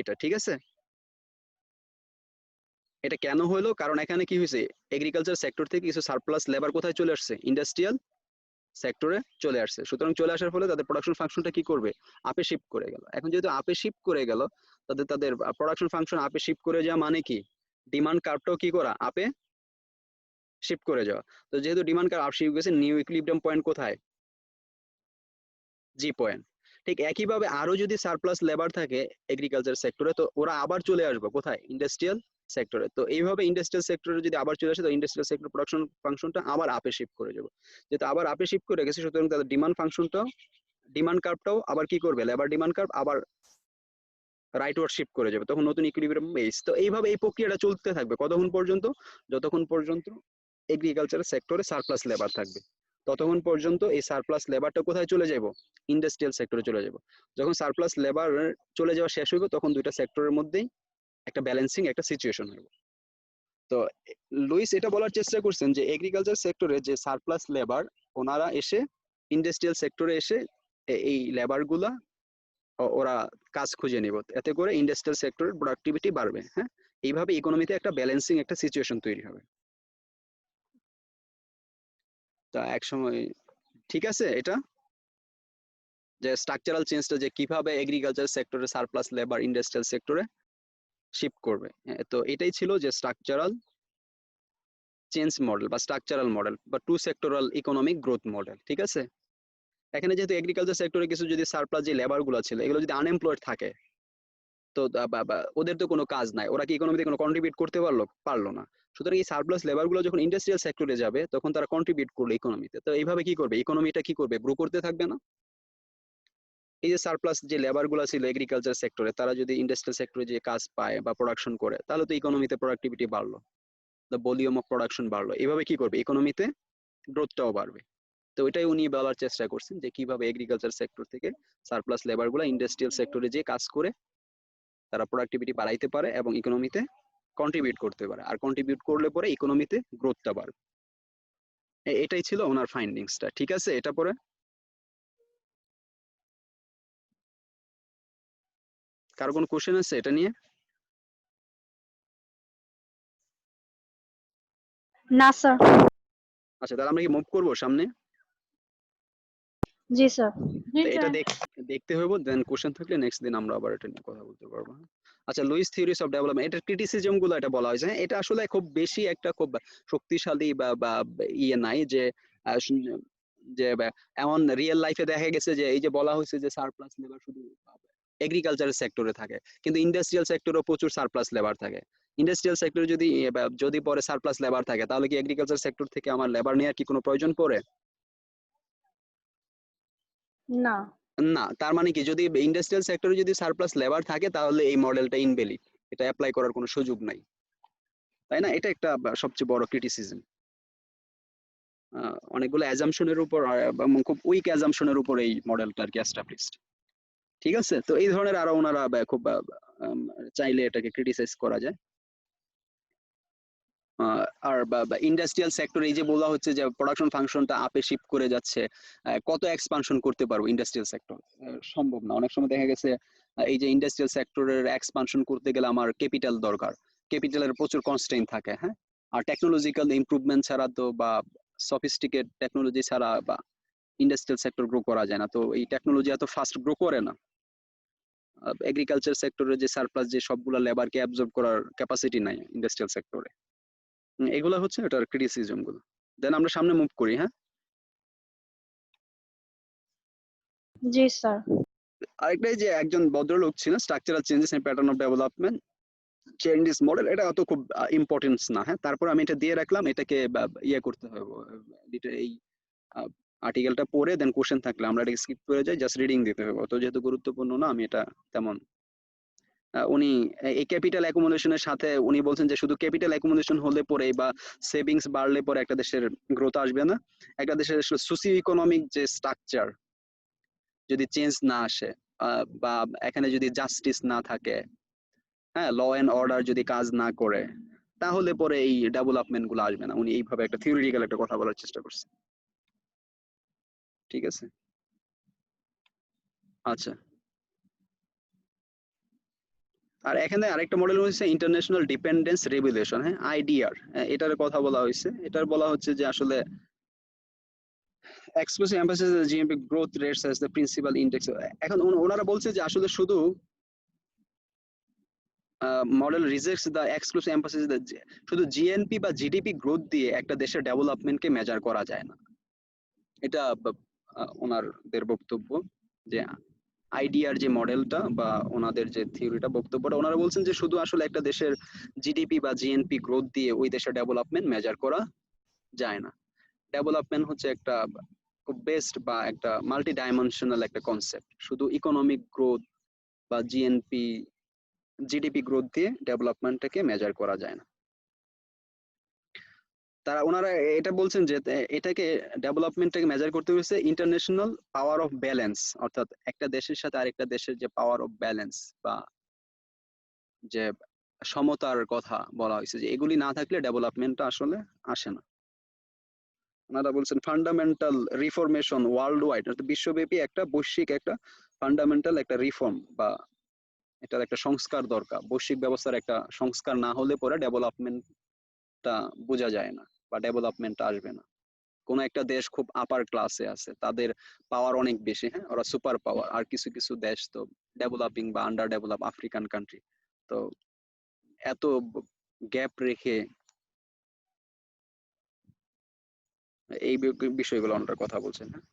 এটা ঠিক আছে। এটা কেন হলো, কারণ এখানে কি হয়েছে, এগ্রিকালচার সেক্টর থেকে কিছু সারপ্লাস লেবার কোথায় চলে আসছে, ইন্ডাস্ট্রিয়াল সেক্টরে চলে আসছে। সুতরাং চলে আসার ফলে তাদের প্রোডাকশন ফাংশনটা কি করবে, আপে শিফট করে গেল। এখন যেহেতু আপে শিফট করে গেল, তাদের প্রোডাকশন ফাংশন আপে শিফট করে যাওয়া মানে কি, ডিমান্ড কার্ভটাও কি করা, আপে শিফট করে যাওয়া। তো যেহেতু ডিমান্ড কার্ভ আপ শিফট গেছে, নিউ ইকুইলিব্রিয়াম পয়েন্ট কোথায়, জি পয়েন্ট। ঠিক একইভাবে আরো যদি সারপ্লাস লেবার থাকে এগ্রিকালচার সেক্টরে, তো ওরা আবার চলে আসবে কোথায়, ইন্ডাস্ট্রিয়াল সেক্টরে। তো এইভাবে ইন্ডাস্ট্রিয়াল সেক্টরে যদি আবার চলে আসে, তো ইন্ডাস্ট্রিয়াল সেক্টর প্রোডাকশন ফাংশনটা আবার আপে শিফট করে যাবে। যেহেতু আবার আপে শিফট করে গেছে, সুতরাং তাদের ডিমান্ড ফাংশনটাও, ডিমান্ড কার্ভটাও আবার কি করবে, লেবার ডিমান্ড কার্ভ আবার রাইটওয়ার্ড শিফট করে যাবে, তখন নতুন ইকুইলিব্রিয়াম বেস। তো এইভাবে এই প্রক্রিয়াটা চলতে থাকবে কতক্ষণ পর্যন্ত, যতক্ষণ পর্যন্ত এগ্রিকালচার সেক্টরে সারপ্লাস লেবার থাকবে, ততক্ষণ পর্যন্ত এই সারপ্লাস লেবারটা কোথায় চলে যাব, ইন্ডাস্ট্রিয়াল সেক্টরে চলে যাব। যখন সারপ্লাস লেবার চলে যাওয়া শেষ হইব, তখন দুইটা সেক্টরের মধ্যেই একটা ব্যালেন্সিং একটা সিচুয়েশন হইব। তো লুইস এটা বলার চেষ্টা করছেন যে এগ্রিকালচার সেক্টরে যে সারপ্লাস লেবার, ওনারা এসে ইন্ডাস্ট্রিয়াল সেক্টরে এসে এই লেবার গুলা ওরা কাজ খুঁজে নিব, এতে করে ইন্ডাস্ট্রিয়াল সেক্টরের প্রোডাক্টিভিটি বাড়বে। হ্যাঁ, এইভাবে ইকোনমিতে একটা ব্যালেন্সিং একটা সিচুয়েশন তৈরি হবে। তা এক সময় ঠিক আছে, এটা যে স্ট্রাকচারাল চেঞ্জটা যে কিভাবে এগ্রিকালচার সেক্টরে সারপ্লাস লেবার ইন্ডাস্ট্রিয়াল সেক্টরে শিফট করবে। তো এটাই ছিল যে স্ট্রাকচারাল চেঞ্জ মডেল বা স্ট্রাকচারাল মডেল বা two sectoral economic growth model. ঠিক আছে, এখানে যেহেতু এগ্রিকালচার সেক্টরে কিছু যদি সারপ্লাস যে লেবার গুলো ছিল, এগুলো যদি আনএমপ্লয়েড থাকে, তো ওদের তো কোনো কাজ নাই, ওরা কি ইকোনমিতে কোনো কন্ট্রিবিউট করতে পারলো না। সুতরাং এই সারপ্লাস লেবার গুলো যখন ইন্ডাস্ট্রিয়াল সেক্টরে যাবে, তখন তারা কন্ট্রিবিউট করলো ইকোনমিতে। তো এইভাবে কি করবে, ইকোনমিটা কি করবে, গ্রো করতে থাকবে না। এই যে সারপ্লাস যে লেবার গুলো ছিল এগ্রিকালচার সেক্টরে, তারা যদি ইন্ডাস্ট্রিয়াল সেক্টরে যে কাজ পায় বা প্রোডাকশন করে, তাহলে তো ইকোনমিতে প্রোডাক্টিভিটি বাড়লো, দ্য ভলিউম অফ প্রোডাকশন বাড়লো। এইভাবে কি করবে, ইকোনমিতে গ্রোথটাও বাড়বে। তো এটাই উনি বলার চেষ্টা করছেন যে কিভাবে এগ্রিকালচার সেক্টর থেকে সারপ্লাস লেবার গুলা ইন্ডাস্ট্রিয়াল সেক্টরে যে কাজ করে তারা প্রোডাক্টিভিটি বাড়াইতে পারে এবং ইকোনমিতে কন্ট্রিবিউট করতে পারে, আর কন্ট্রিবিউট করলে পরে ইকোনমিতে গ্রোথটা বাড়বে। এটাই ছিল ওনার ফাইন্ডিংসটা। ঠিক আছে, এটা পরে কারো কোনো কোশ্চেন আছে এটা নিয়ে? না স্যার। আচ্ছা, তাহলে আমরা কি মুভ করবো সামনে? জি স্যার। তো এটা দেখতে হইব, দেন কোশ্চেন থাকলে নেক্সট দিন আমরা আবার এটা নিয়ে কথা বলতে পারবো। আচ্ছা, লুইস থিওরিস অফ ডেভেলপমেন্ট, এটার ক্রিটিসিজম গুলো এটা বলা হয়েছে। এটা আসলে খুব বেশি একটা খুব শক্তিশালী বা ইয়ে নাই যে যে এমন রিয়েল লাইফে দেখা গেছে যে এই যে বলা হয়েছে যে সারপ্লাস লেবার শুধু এগ্রিকালচার সেক্টরে থাকে, কিন্তু ইন্ডাস্ট্রিয়াল সেক্টরেও প্রচুর সারপ্লাস লেবার থাকে। ইন্ডাস্ট্রিয়াল সেক্টরে যদি পরে সারপ্লাস লেবার থাকে, তাহলে কি এগ্রিকালচার সেক্টর থেকে আমার লেবার নেওয়ার কি কোনো প্রয়োজন পড়ে? না। না। তার মানে কি, যদি ইন্ডাস্ট্রিয়াল সেক্টরে যদি সারপ্লাস লেবার থাকে, তাহলে এই মডেলটা ইনভ্যালিড, এটা অ্যাপ্লাই করার কোনো সুযোগ নাই, তাই না? এটা একটা সবচেয়ে বড় ক্রিটিসিজম। অনেকগুলো অ্যাজাম্পশনের উপর এবং খুব উইক অ্যাজাম্পশনের উপর এই মডেলটা আর কি এস্টাবলিশড। ঠিক আছে, তো এই ধরনের আরো ওনারা খুব চাইলে এটাকে ক্রিটিসাইজ করা যায়। আর ইন্ডাস্ট্রিয়াল সেক্টর, এই যে বলা হচ্ছে যে প্রোডাকশন ফাংশনটা আপে শিফট করে যাচ্ছে, কত এক্সপানশন করতে পারবো ইন্ডাস্ট্রিয়াল সেক্টর? সম্ভব না। অনেক সময় দেখা গেছে এই যে ইন্ডাস্ট্রিয়াল সেক্টরের এক্সপানশন করতে গেলে আমার ক্যাপিটাল দরকার, ক্যাপিটালের প্রচুর কনস্ট্রেইন থাকে, হ্যাঁ। আর টেকনোলজিক্যাল ইমপ্রুভমেন্ট ছাড়া তো বা সফিস্টিকেট টেকনোলজি ছাড়া বা ইন্ডাস্ট্রিয়াল সেক্টর গ্রো করা যায় না। তো এই টেকনোলজি এত ফাস্ট গ্রো করে না। এগ্রিকালচার সেক্টরে যে সারপ্লাস, যে সবগুলা লেবারকে অ্যাবজর্ব করার ক্যাপাসিটি নাই ইন্ডাস্ট্রিয়াল সেক্টরে। এগুলো হচ্ছে এটার ক্রিটিসিজম গুলো। দেন আমরা সামনে মুভ করি, হ্যাঁ। জি স্যার। আরেকটাই যে একজন ভদ্রলোক ছিলেন, structural changes and pattern of development changes model, এটা অত খুব ইম্পর্টেন্স না, হ্যাঁ। তারপর আমি এটা দিয়ে রাখলাম, এটাকে ইয়ে করতে হবে, এই আর্টিকেলটা পড়ে দেন কোশ্চেন থাকলে আমরা এটা স্কিপ করে যাই, জাস্ট রিডিং দিতে হবে, অত যেহেতু গুরুত্বপূর্ণ না আমি এটা তেমন। উনি এই ক্যাপিটাল অ্যাকুমুলেশনের সাথে উনি বলছেন যে শুধু ক্যাপিটাল অ্যাকুমুলেশন হলে পরে বা সেভিংস বাড়লে পরে একটা দেশের গ্রোথ আসবে না। একটা দেশের সোসিও ইকোনমিক যে স্ট্রাকচার যদি চেঞ্জ না আসে, বা এখানে যদি জাস্টিস না থাকে, হ্যাঁ, ল এন্ড অর্ডার যদি কাজ না করে, তাহলে পরে এই ডেভেলপমেন্ট গুলো আসবে না। উনি এইভাবে একটা থিওরিটিক্যাল একটা কথা বলার চেষ্টা করছে, ঠিক আছে। আচ্ছা, আর এখানে আরেকটা মডেল হচ্ছে ইন্টারন্যাশনাল ডিপেন্ডেন্স রেগুলেশন, হ্যাঁ, আইডিআর। এটার কথা বলা হয়েছে। এটার বলা হচ্ছে যে আসলে exclusive emphasis GMP growth rates as the principal index. এখন ওনারা বলছে যে আসলে শুধু model rejects the exclusive emphasis, শুধু জিএনপি বা জিডিপি গ্রোথ দিয়ে একটা দেশের ডেভেলপমেন্টকে মেজার করা যায় না। এটা ওনাদের বক্তব্য যে আইডিআর যে মডেলটা বা ওনাদের যে থিওরিটা, বক্তব্যটা, ওনারা বলছেন যে শুধু আসলে একটা দেশের জিডিপি বা জিএনপি গ্রোথ দিয়ে ওই দেশের ডেভেলপমেন্ট মেজার করা যায় না। ডেভেলপমেন্ট হচ্ছে একটা খুব বেস্ট বা একটা মাল্টি ডাইমেনশনাল একটা কনসেপ্ট। শুধু ইকোনমিক গ্রোথ বা জিডিপি গ্রোথ দিয়ে ডেভেলপমেন্টটাকে মেজার করা যায় না। ওনারা এটা বলছেন যে এটাকে ডেভেলপমেন্টটাকে মেজার করতে হয়েছে ইন্টারন্যাশনাল পাওয়ার অফ ব্যালেন্স, অর্থাৎ একটা দেশের সাথে আরেকটা দেশের যে পাওয়ার অফ ব্যালেন্স বা যে সমতার কথা বলা হয়েছে, যে এগুলি না থাকলে ডেভেলপমেন্টটা আসলে আসে না। ওনারা বলছেন ফান্ডামেন্টাল রিফরমেশন ওয়ার্ল্ড ওয়াইড, অর্থাৎ বিশ্বব্যাপী একটা বৈশ্বিক একটা ফান্ডামেন্টাল একটা রিফর্ম বা এটার একটা সংস্কার দরকার। বৈশ্বিক ব্যবস্থার একটা সংস্কার না হলে পরে ডেভেলপমেন্টটা বোঝা যায় না বা ডেভেলপমেন্টটা আসবে না। কোন একটা দেশ খুব আপার ক্লাসে আছে, তাদের পাওয়ার অনেক বেশি, হ্যাঁ, ওরা সুপার পাওয়ার। আর কিছু কিছু দেশ তো ডেভেলপিং বা আন্ডার ডেভেলপ আফ্রিকান কান্ট্রি, তো এত গ্যাপ রেখে এই বিষয়গুলো ওনারা কথা বলছেন, হ্যাঁ।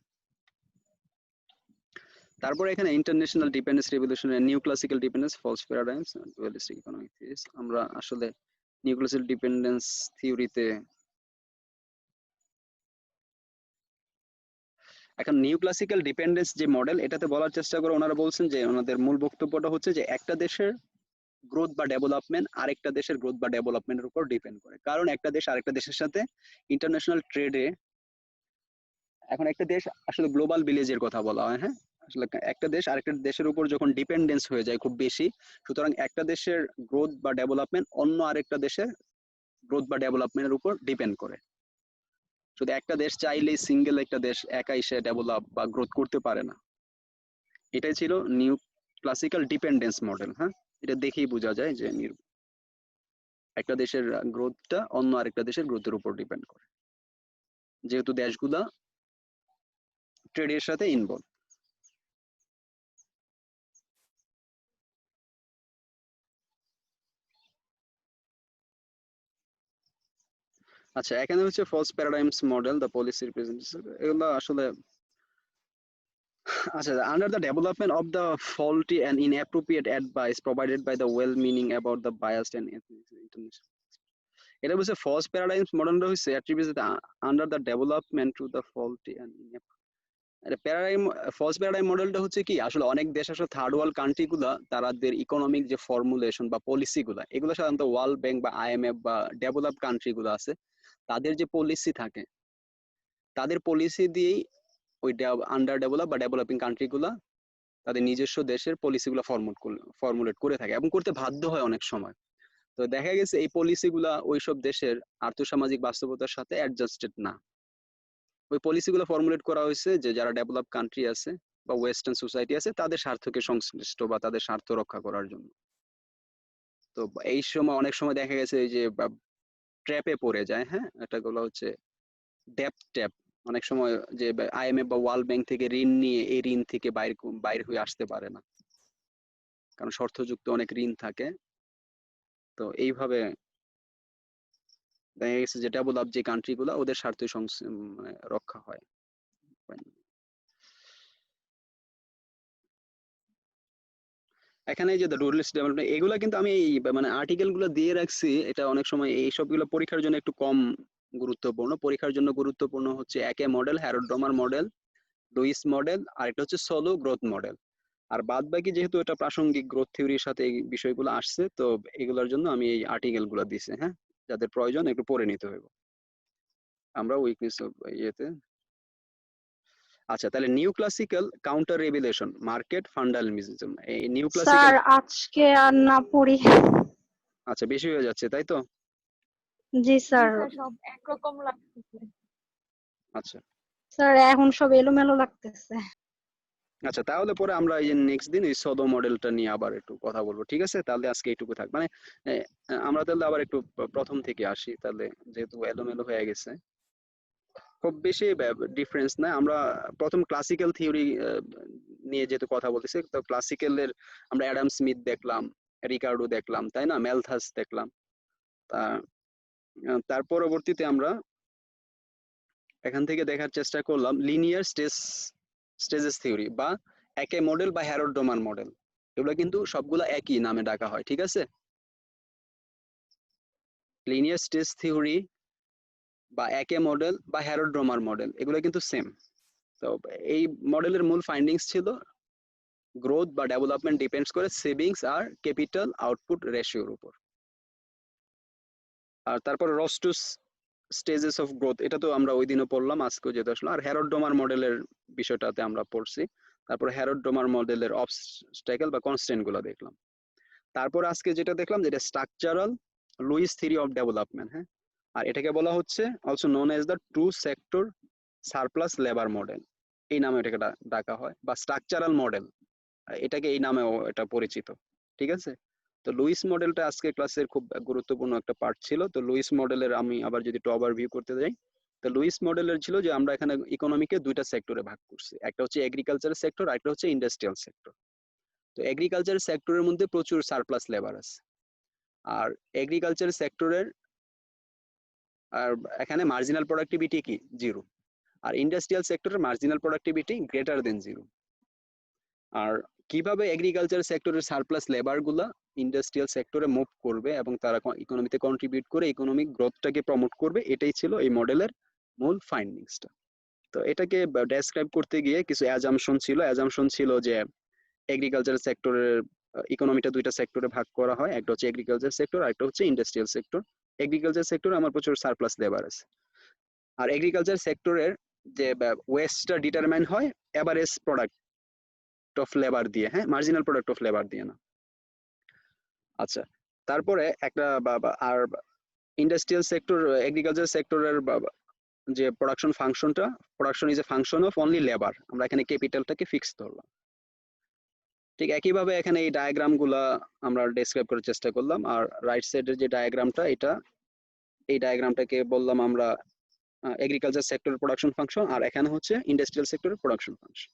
তারপরে এখানে international dependence revolution, new classical dependence, false paradigms, dualistic economic theories. আমরা আসলে নিউ ক্লাসিক্যাল ডিপেন্ডেন্স থিওরিতে, এখন নিউ ক্লাসিক্যাল ডিপেন্ডেন্স যে মডেল, এটাতে বলার চেষ্টা করে ওনারা বলছেন যে ওনাদের মূল বক্তব্যটা হচ্ছে যে একটা দেশের গ্রোথ বা ডেভেলপমেন্ট আরেকটা দেশের গ্রোথ বা ডেভেলপমেন্টের উপর ডিপেন্ড করে। কারণ একটা দেশ আরেকটা দেশের সাথে ইন্টারন্যাশনাল ট্রেডে, এখন একটা দেশ আসলে গ্লোবাল ভিলেজের কথা বলা হয়, হ্যাঁ। আসলে একটা দেশ আরেকটা দেশের উপর যখন ডিপেন্ডেন্স হয়ে যায় খুব বেশি, সুতরাং একটা দেশের গ্রোথ বা ডেভেলপমেন্ট অন্য আরেকটা দেশের গ্রোথ বা ডেভেলপমেন্টের উপর ডিপেন্ড করে। শুধু একটা দেশ চাইলেই সিঙ্গেল একটা দেশ একাই সে ডেভেলপ বা গ্রোথ করতে পারে না। এটাই ছিল নিউ ক্লাসিক্যাল ডিপেন্ডেন্স মডেল, হ্যাঁ। এটা দেখেই বোঝা যায় যে একটা দেশের গ্রোথটা অন্য আরেকটা দেশের গ্রোথের উপর ডিপেন্ড করে, যেহেতু দেশগুলা ট্রেডের সাথে ইনভলভ। আচ্ছা, এখানে হচ্ছে false paradigms model, the policy representation, এগুলো আসলে আচ্ছা, under the development of the faulty and inappropriate advice provided by the well-meaning about the biased and international, এটা বলছে ফলস প্যারাডাইমস মডেলটা হচ্ছে attributed under the development to the faulty and paradigm. False paradigm মডেলটা হচ্ছে কি, আসলে অনেক দেশ আসলে থার্ড ওয়ার্ল্ড কান্ট্রি গুলা তাদের ইকোনমিক যে ফর্মুলেশন বা পলিসি গুলা, এগুলো সাধারণত ওয়ার্ল্ড ব্যাংক বা আইএমএফ বা ডেভেলপ কান্ট্রি গুলো আছে, তাদের যে পলিসি থাকে, তাদের পলিসি দিয়েই ওই আন্ডার ডেভেলপ বা ডেভেলপিং কান্ট্রি গুলা তাদের নিজস্ব দেশের পলিসিগুলো ফর্মুলেট করে থাকে এবং করতে বাধ্য হয় অনেক সময়। তো দেখা গেছে এই পলিসিগুলা ওইসব দেশের আর্থসামাজিক বাস্তবতার সাথে অ্যাডজাস্টেড না। ওই পলিসিগুলো ফর্মুলেট করা হয়েছে যে যারা ডেভেলপ কান্ট্রি আছে বা ওয়েস্টার্ন সোসাইটি আছে তাদের স্বার্থকে সংশ্লিষ্ট বা তাদের স্বার্থ রক্ষা করার জন্য। তো এই সময় অনেক সময় দেখা গেছে এই যে ট্র্যাপে পড়ে যায়, হ্যাঁ, এটাগুলো হচ্ছে ডেপ ট্যাপ। অনেক সময় যে আইএমএফ বা ওয়ার্ল্ড ব্যাংক থেকে ঋণ নিয়ে এই ঋণ থেকে বাইরে হয়ে আসতে পারে না, কারণ শর্তযুক্ত অনেক ঋণ থাকে। তো এইভাবে দেখা গেছে যে ডেভেলপ যে কান্ট্রি গুলা ওদের স্বার্থ মানে রক্ষা হয়। এখানে যে রুরালিস্ট ডেভেলপমেন্ট এগুলা কিন্তু আমি এই মানে আর্টিকেল গুলো দিয়ে রাখছি, এটা অনেক সময় এই সবগুলো পরীক্ষার জন্য একটু কম গুরুত্বপূর্ণ। পরীক্ষার জন্য গুরুত্বপূর্ণ হচ্ছে একে model, Harrod Domar model, Lewis model, আর একটা হচ্ছে সোলো গ্রোথ মডেল। আর বাদ বাকি যেহেতু এটা প্রাসঙ্গিক গ্রোথ থিওরির সাথে এই বিষয়গুলো আসছে, তো এগুলোর জন্য আমি এই আর্টিকেল গুলো দিছি, হ্যাঁ, যাদের প্রয়োজন একটু পড়ে নিতে হবে। আমরা উইকনেস অফ ইয়েতে আচ্ছা, তাহলে new classical counter revelation market fundamentalism, এই নিউ ক্লাসিক্যাল। স্যার আজকে আর না পড়ি। আচ্ছা, বেশি হয়ে যাচ্ছে তাই তো? জি স্যার। সব একরকম লাগতেছে। আচ্ছা স্যার এখন সব এলোমেলো লাগতেছে। আচ্ছা, তাহলে পরে আমরা এই নেক্সট দিন এই সদো মডেলটা নিয়ে আবার একটু কথা বলবো, ঠিক আছে? তাহলে আজকে এইটুকু থাক, মানে আমরা তাহলে আবার একটু প্রথম থেকে আসি, তাহলে যেহেতু এলোমেলো হয়ে গেছে। খুব বেশি ডিফারেন্স না। আমরা প্রথম ক্লাসিক্যাল থিওরি নিয়ে যেহেতু কথা বলতেছি, তো ক্লাসিক্যালের আমরা অ্যাডাম স্মিথ দেখলাম, রিকার্ডো দেখলাম, তাই না, ম্যালথাস দেখলাম। তার পরবর্তীতে আমরা এখান থেকে দেখার চেষ্টা করলাম লিনিয়ার স্টেজেস থিওরি বা একে মডেল বা হ্যারোড ডোমান মডেল। এগুলো কিন্তু সবগুলো একই নামে ডাকা হয়, ঠিক আছে? লিনিয়ার স্টেজ থিওরি বা একে মডেল বা হ্যারোড ডোমার মডেল এগুলো কিন্তু সেম। তো এই মডেলের মূল ফাইন্ডিংস ছিল গ্রোথ বা ডেভেলপমেন্ট ডিপেন্ডস করে সেভিংস আর ক্যাপিটাল আউটপুট রেশিওর উপর। আর তারপর রস্টুস স্টেজেস অফ গ্রোথ, এটা তো আমরা ওই দিনও পড়লাম, আজকেও যেটা আসলো। আর হ্যারোড ডোমার মডেলের বিষয়টাতে আমরা পড়ছি। তারপর হ্যারোড ডোমার মডেলের অবস্ট্যাকল বা কনস্ট্যান্ট গুলো দেখলাম। তারপর আজকে যেটা দেখলাম যেটা structural Lewis theory of development, হ্যাঁ, আর এটাকে বলা হচ্ছে also known as the two sector surplus labour model, এই নামে এটাকে ডাকা হয়, বা স্ট্রাকচারাল মডেল, এটাকে এই নামেও এটা পরিচিত, ঠিক আছে? তো লুইস মডেলটা আজকে ক্লাসের খুব গুরুত্বপূর্ণ একটা পার্ট ছিল। তো লুইস মডেলের আমি আবার যদি একটু ওভারভিউ করতে যাই, তো লুইস মডেলের ছিল যে আমরা এখানে ইকোনমিকে দুইটা সেক্টরে ভাগ করছি, একটা হচ্ছে এগ্রিকালচার সেক্টর আর একটা হচ্ছে ইন্ডাস্ট্রিয়াল সেক্টর। তো এগ্রিকালচার সেক্টরের মধ্যে প্রচুর সারপ্লাস লেবার আছে, আর এগ্রিকালচার সেক্টরের আর এখানে মার্জিনাল প্রোডাক্টিভিটি কি জিরো, আর ইন্ডাস্ট্রিয়াল সেক্টরের marginal productivity greater than zero. আর কিভাবে এগ্রিকালচার সেক্টরের সারপ্লাস লেবার গুলা ইন্ডাস্ট্রিয়াল সেক্টরে মুভ করবে এবং তারা ইকোনমিতে কন্ট্রিবিউট করে ইকোনমিক গ্রোথটাকে প্রমোট করবে, এটাই ছিল এই মডেলের মূল ফাইন্ডিংসটা। তো এটাকে ডেসক্রাইব করতে গিয়ে কিছু অ্যাজাম্পশন ছিল যে এগ্রিকালচার সেক্টরের ইকোনমিটা দুইটা সেক্টরে ভাগ করা হয়, একটা হচ্ছে এগ্রিকালচার সেক্টর আর একটা হচ্ছে ইন্ডাস্ট্রিয়াল সেক্টর। এগ্রিকালচার সেক্টরে আমার প্রচুর সারপ্লাস লেবার আছে, আর এগ্রিকালচার সেক্টরের যে ওয়েস্টটা ডিটারমাইন হয় এভারেজ প্রোডাক্ট অফ লেবার দিয়ে, হ্যাঁ, মার্জিনাল প্রোডাক্ট অফ লেবার দিয়ে না। আচ্ছা, তারপরে একটা আর ইন্ডাস্ট্রিয়াল সেক্টর এগ্রিকালচার সেক্টরের যে production is a function of only labour, আমরা এখানে ক্যাপিটালটাকে ফিক্স ধরলাম। ঠিক একইভাবে এখানে এই ডায়াগ্রাম গুলা আমরা ডেসক্রাইব করার চেষ্টা করলাম। আর রাইট সাইডের যে ডায়াগ্রামটা, এই ডায়াগ্রামটাকে বললাম আমরা এগ্রিকালচার সেক্টরের প্রোডাকশন ফাংশন, আর এখানে হচ্ছে ইন্ডাস্ট্রিয়াল সেক্টরের প্রোডাকশন ফাংশন।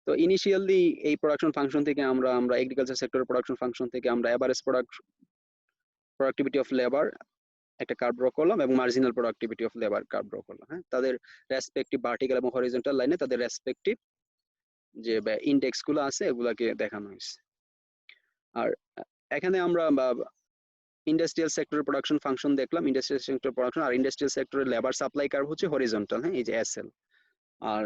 তো ইনিশিয়ালি এই প্রোডাকশন ফাংশন থেকে আমরা এগ্রিকালচার সেক্টরের প্রোডাকশন ফাংশন থেকে আমরা এভারেজ প্রোডাক্টিভিটি অফ লেবার একটা কার্ভ ড্র করলাম এবং marginal productivity of labour curve draw করলাম, হ্যাঁ, তাদের রেসপেক্টিভ ভার্টিক্যাল এবং হরিজন্টাল লাইনে তাদের রেসপেক্টিভ যে ইন্ডেক্স গুলো আছে এগুলাকে দেখানো হয়েছে। আর এখানে আমরা ইন্ডাস্ট্রিয়াল সেক্টরের প্রোডাকশন ফাংশন দেখলাম, ইন্ডাস্ট্রিয়াল সেক্টর প্রোডাকশন, আর ইন্ডাস্ট্রিয়াল সেক্টরের লেবার সাপ্লাই কার্ভ হচ্ছে হরিজন্টাল, হ্যাঁ, এই যে এসএল। আর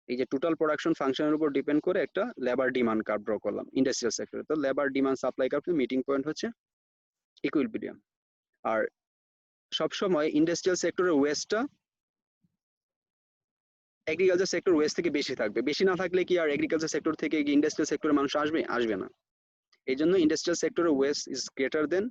এই যে টোটাল প্রোডাকশন ফাংশনের উপর ডিপেন্ড করে একটা লেবার ডিমান্ড কার্ভ ড্র করলাম ইন্ডাস্ট্রিয়াল সেক্টরে। তো labour demand supply curve meeting point হচ্ছে ইকুইলিব্রিয়াম। আর সবসময় ইন্ডাস্ট্রিয়াল সেক্টরের ওয়েস্টটা এগ্রিকালচার সেক্টর ওয়েস্ট থেকে বেশি থাকবে। বেশি না থাকলে কি আর এগ্রিকালচার সেক্টর থেকে ইন্ডাস্ট্রিয়াল সেক্টরে মানুষ আসবে না। এই জন্য ইন্ডাস্ট্রিয়াল সেক্টরের West is greater than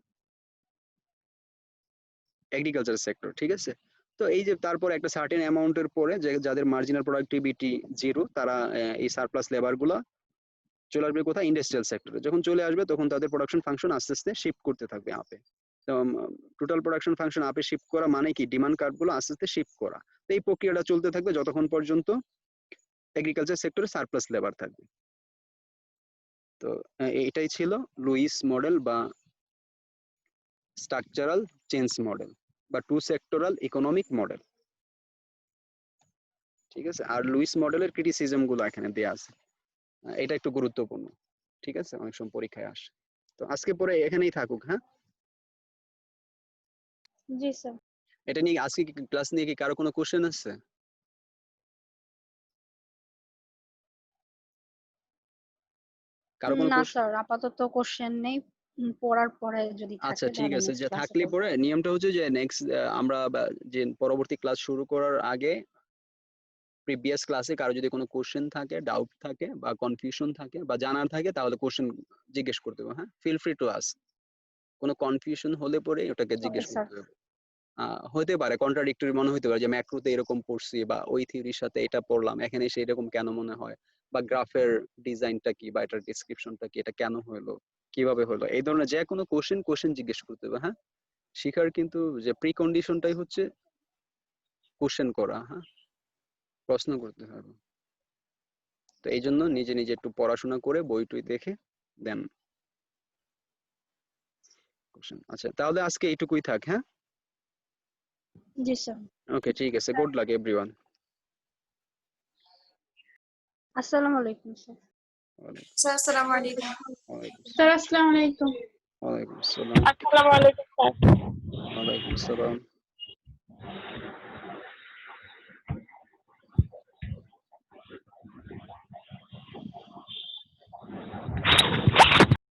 agriculture sector, ঠিক আছে। তো এই যে তারপর একটা সার্টেন অ্যামাউন্টের পরে যাদের মার্জিনাল প্রোডাক্টিভিটি 0, তারা এই সারপ্লাস লেবার গুলা চলে আসবে কোথায়? ইন্ডাস্ট্রিয়াল সেক্টরে। যখন চলে আসবে তখন তাদের প্রোডাকশন ফাংশন আস্তে আস্তে শিফট করতে থাকবে আপে। তো টোটাল প্রোডাকশন ফাংশন আপে শিফট করা মানে কি? ডিমান্ড কার্ভ গুলো আস্তে আস্তে শিফট করা। তো এই প্রক্রিয়াটা চলতে থাকবে যতক্ষণ পর্যন্ত এগ্রিকালচার সেক্টরে সারপ্লাস লেবার থাকবে। তো এটাই ছিল লুইস মডেল বা স্ট্রাকচারাল চেঞ্জ মডেল বা টু সেক্টরাল ইকোনমিক মডেল, ঠিক আছে। আর লুইস মডেলের ক্রিটিসিজম গুলো এখানে দেয়া আছে, এটা একটু গুরুত্বপূর্ণ, ঠিক আছে, অনেক সময় পরীক্ষায় আসে। তো আজকে পরে এখানেই থাকুক, হ্যাঁ। জি স্যার। এটা নিয়ে আজকে ক্লাস নিয়ে কি কারো কোনো কোশ্চেন আছে? কারো কোনো না কোশ্চেন? স্যার, আপাতত কোশ্চেন নেই। পড়ার পরে যদি আচ্ছা থাকে ঠিক তাহলে আছে, নেক্সট যে ক্লাসে থাকলে পড়ব। পরে নিয়মটা হচ্ছে যে নেক্সট আমরা যে পরবর্তী ক্লাস শুরু করার আগে প্রিভিয়াস ক্লাসে কারো যদি কোনো কোশ্চেন থাকে, ডাউট থাকে বা কনফিউশন থাকে বা জানার থাকে তাহলে কোশ্চেন জিজ্ঞেস করতে হবে, হ্যাঁ। Feel free to ask. কোনো কনফিউশন হলে পরে ওটাকে ওকে জিজ্ঞেস স্যার। করতে হবে। হতে পারে কন্ট্রাডিক্টরি মনে হতে পারে যে ম্যাক্রোতে এরকম পড়ছি বা ওই থিওরির সাথে এটা পড়লাম, এখানে এসে এরকম কেন মনে হয়, বা গ্রাফের ডিজাইনটা কি বা এটার ডেসক্রিপশনটা কি, এটা কেন হলো, কিভাবে হলো, এই ধরনের যে কোনো কোশ্চেন জিজ্ঞেস করতে হবে, হ্যাঁ। শিখার কিন্তু যে প্রি কন্ডিশনটাই হচ্ছে কোশ্চেন করা, হ্যাঁ, প্রশ্ন করতে হবে। তো এই জন্য নিজে নিজে একটু পড়াশোনা করে বই টই দেখে দেন কোশ্চেন। আচ্ছা তাহলে আজকে এইটুকুই থাক, হ্যাঁ। জি স্যার। ওকে ঠিক আছে, গুড লাক এভরিওয়ান। আসসালামু আলাইকুম স্যার। স্যার আসসালামু আলাইকুম। স্যার আসসালামু আলাইকুম। ওয়ালাইকুম আসসালাম। আসসালামু আলাইকুম স্যার। ওয়ালাইকুম আসসালাম।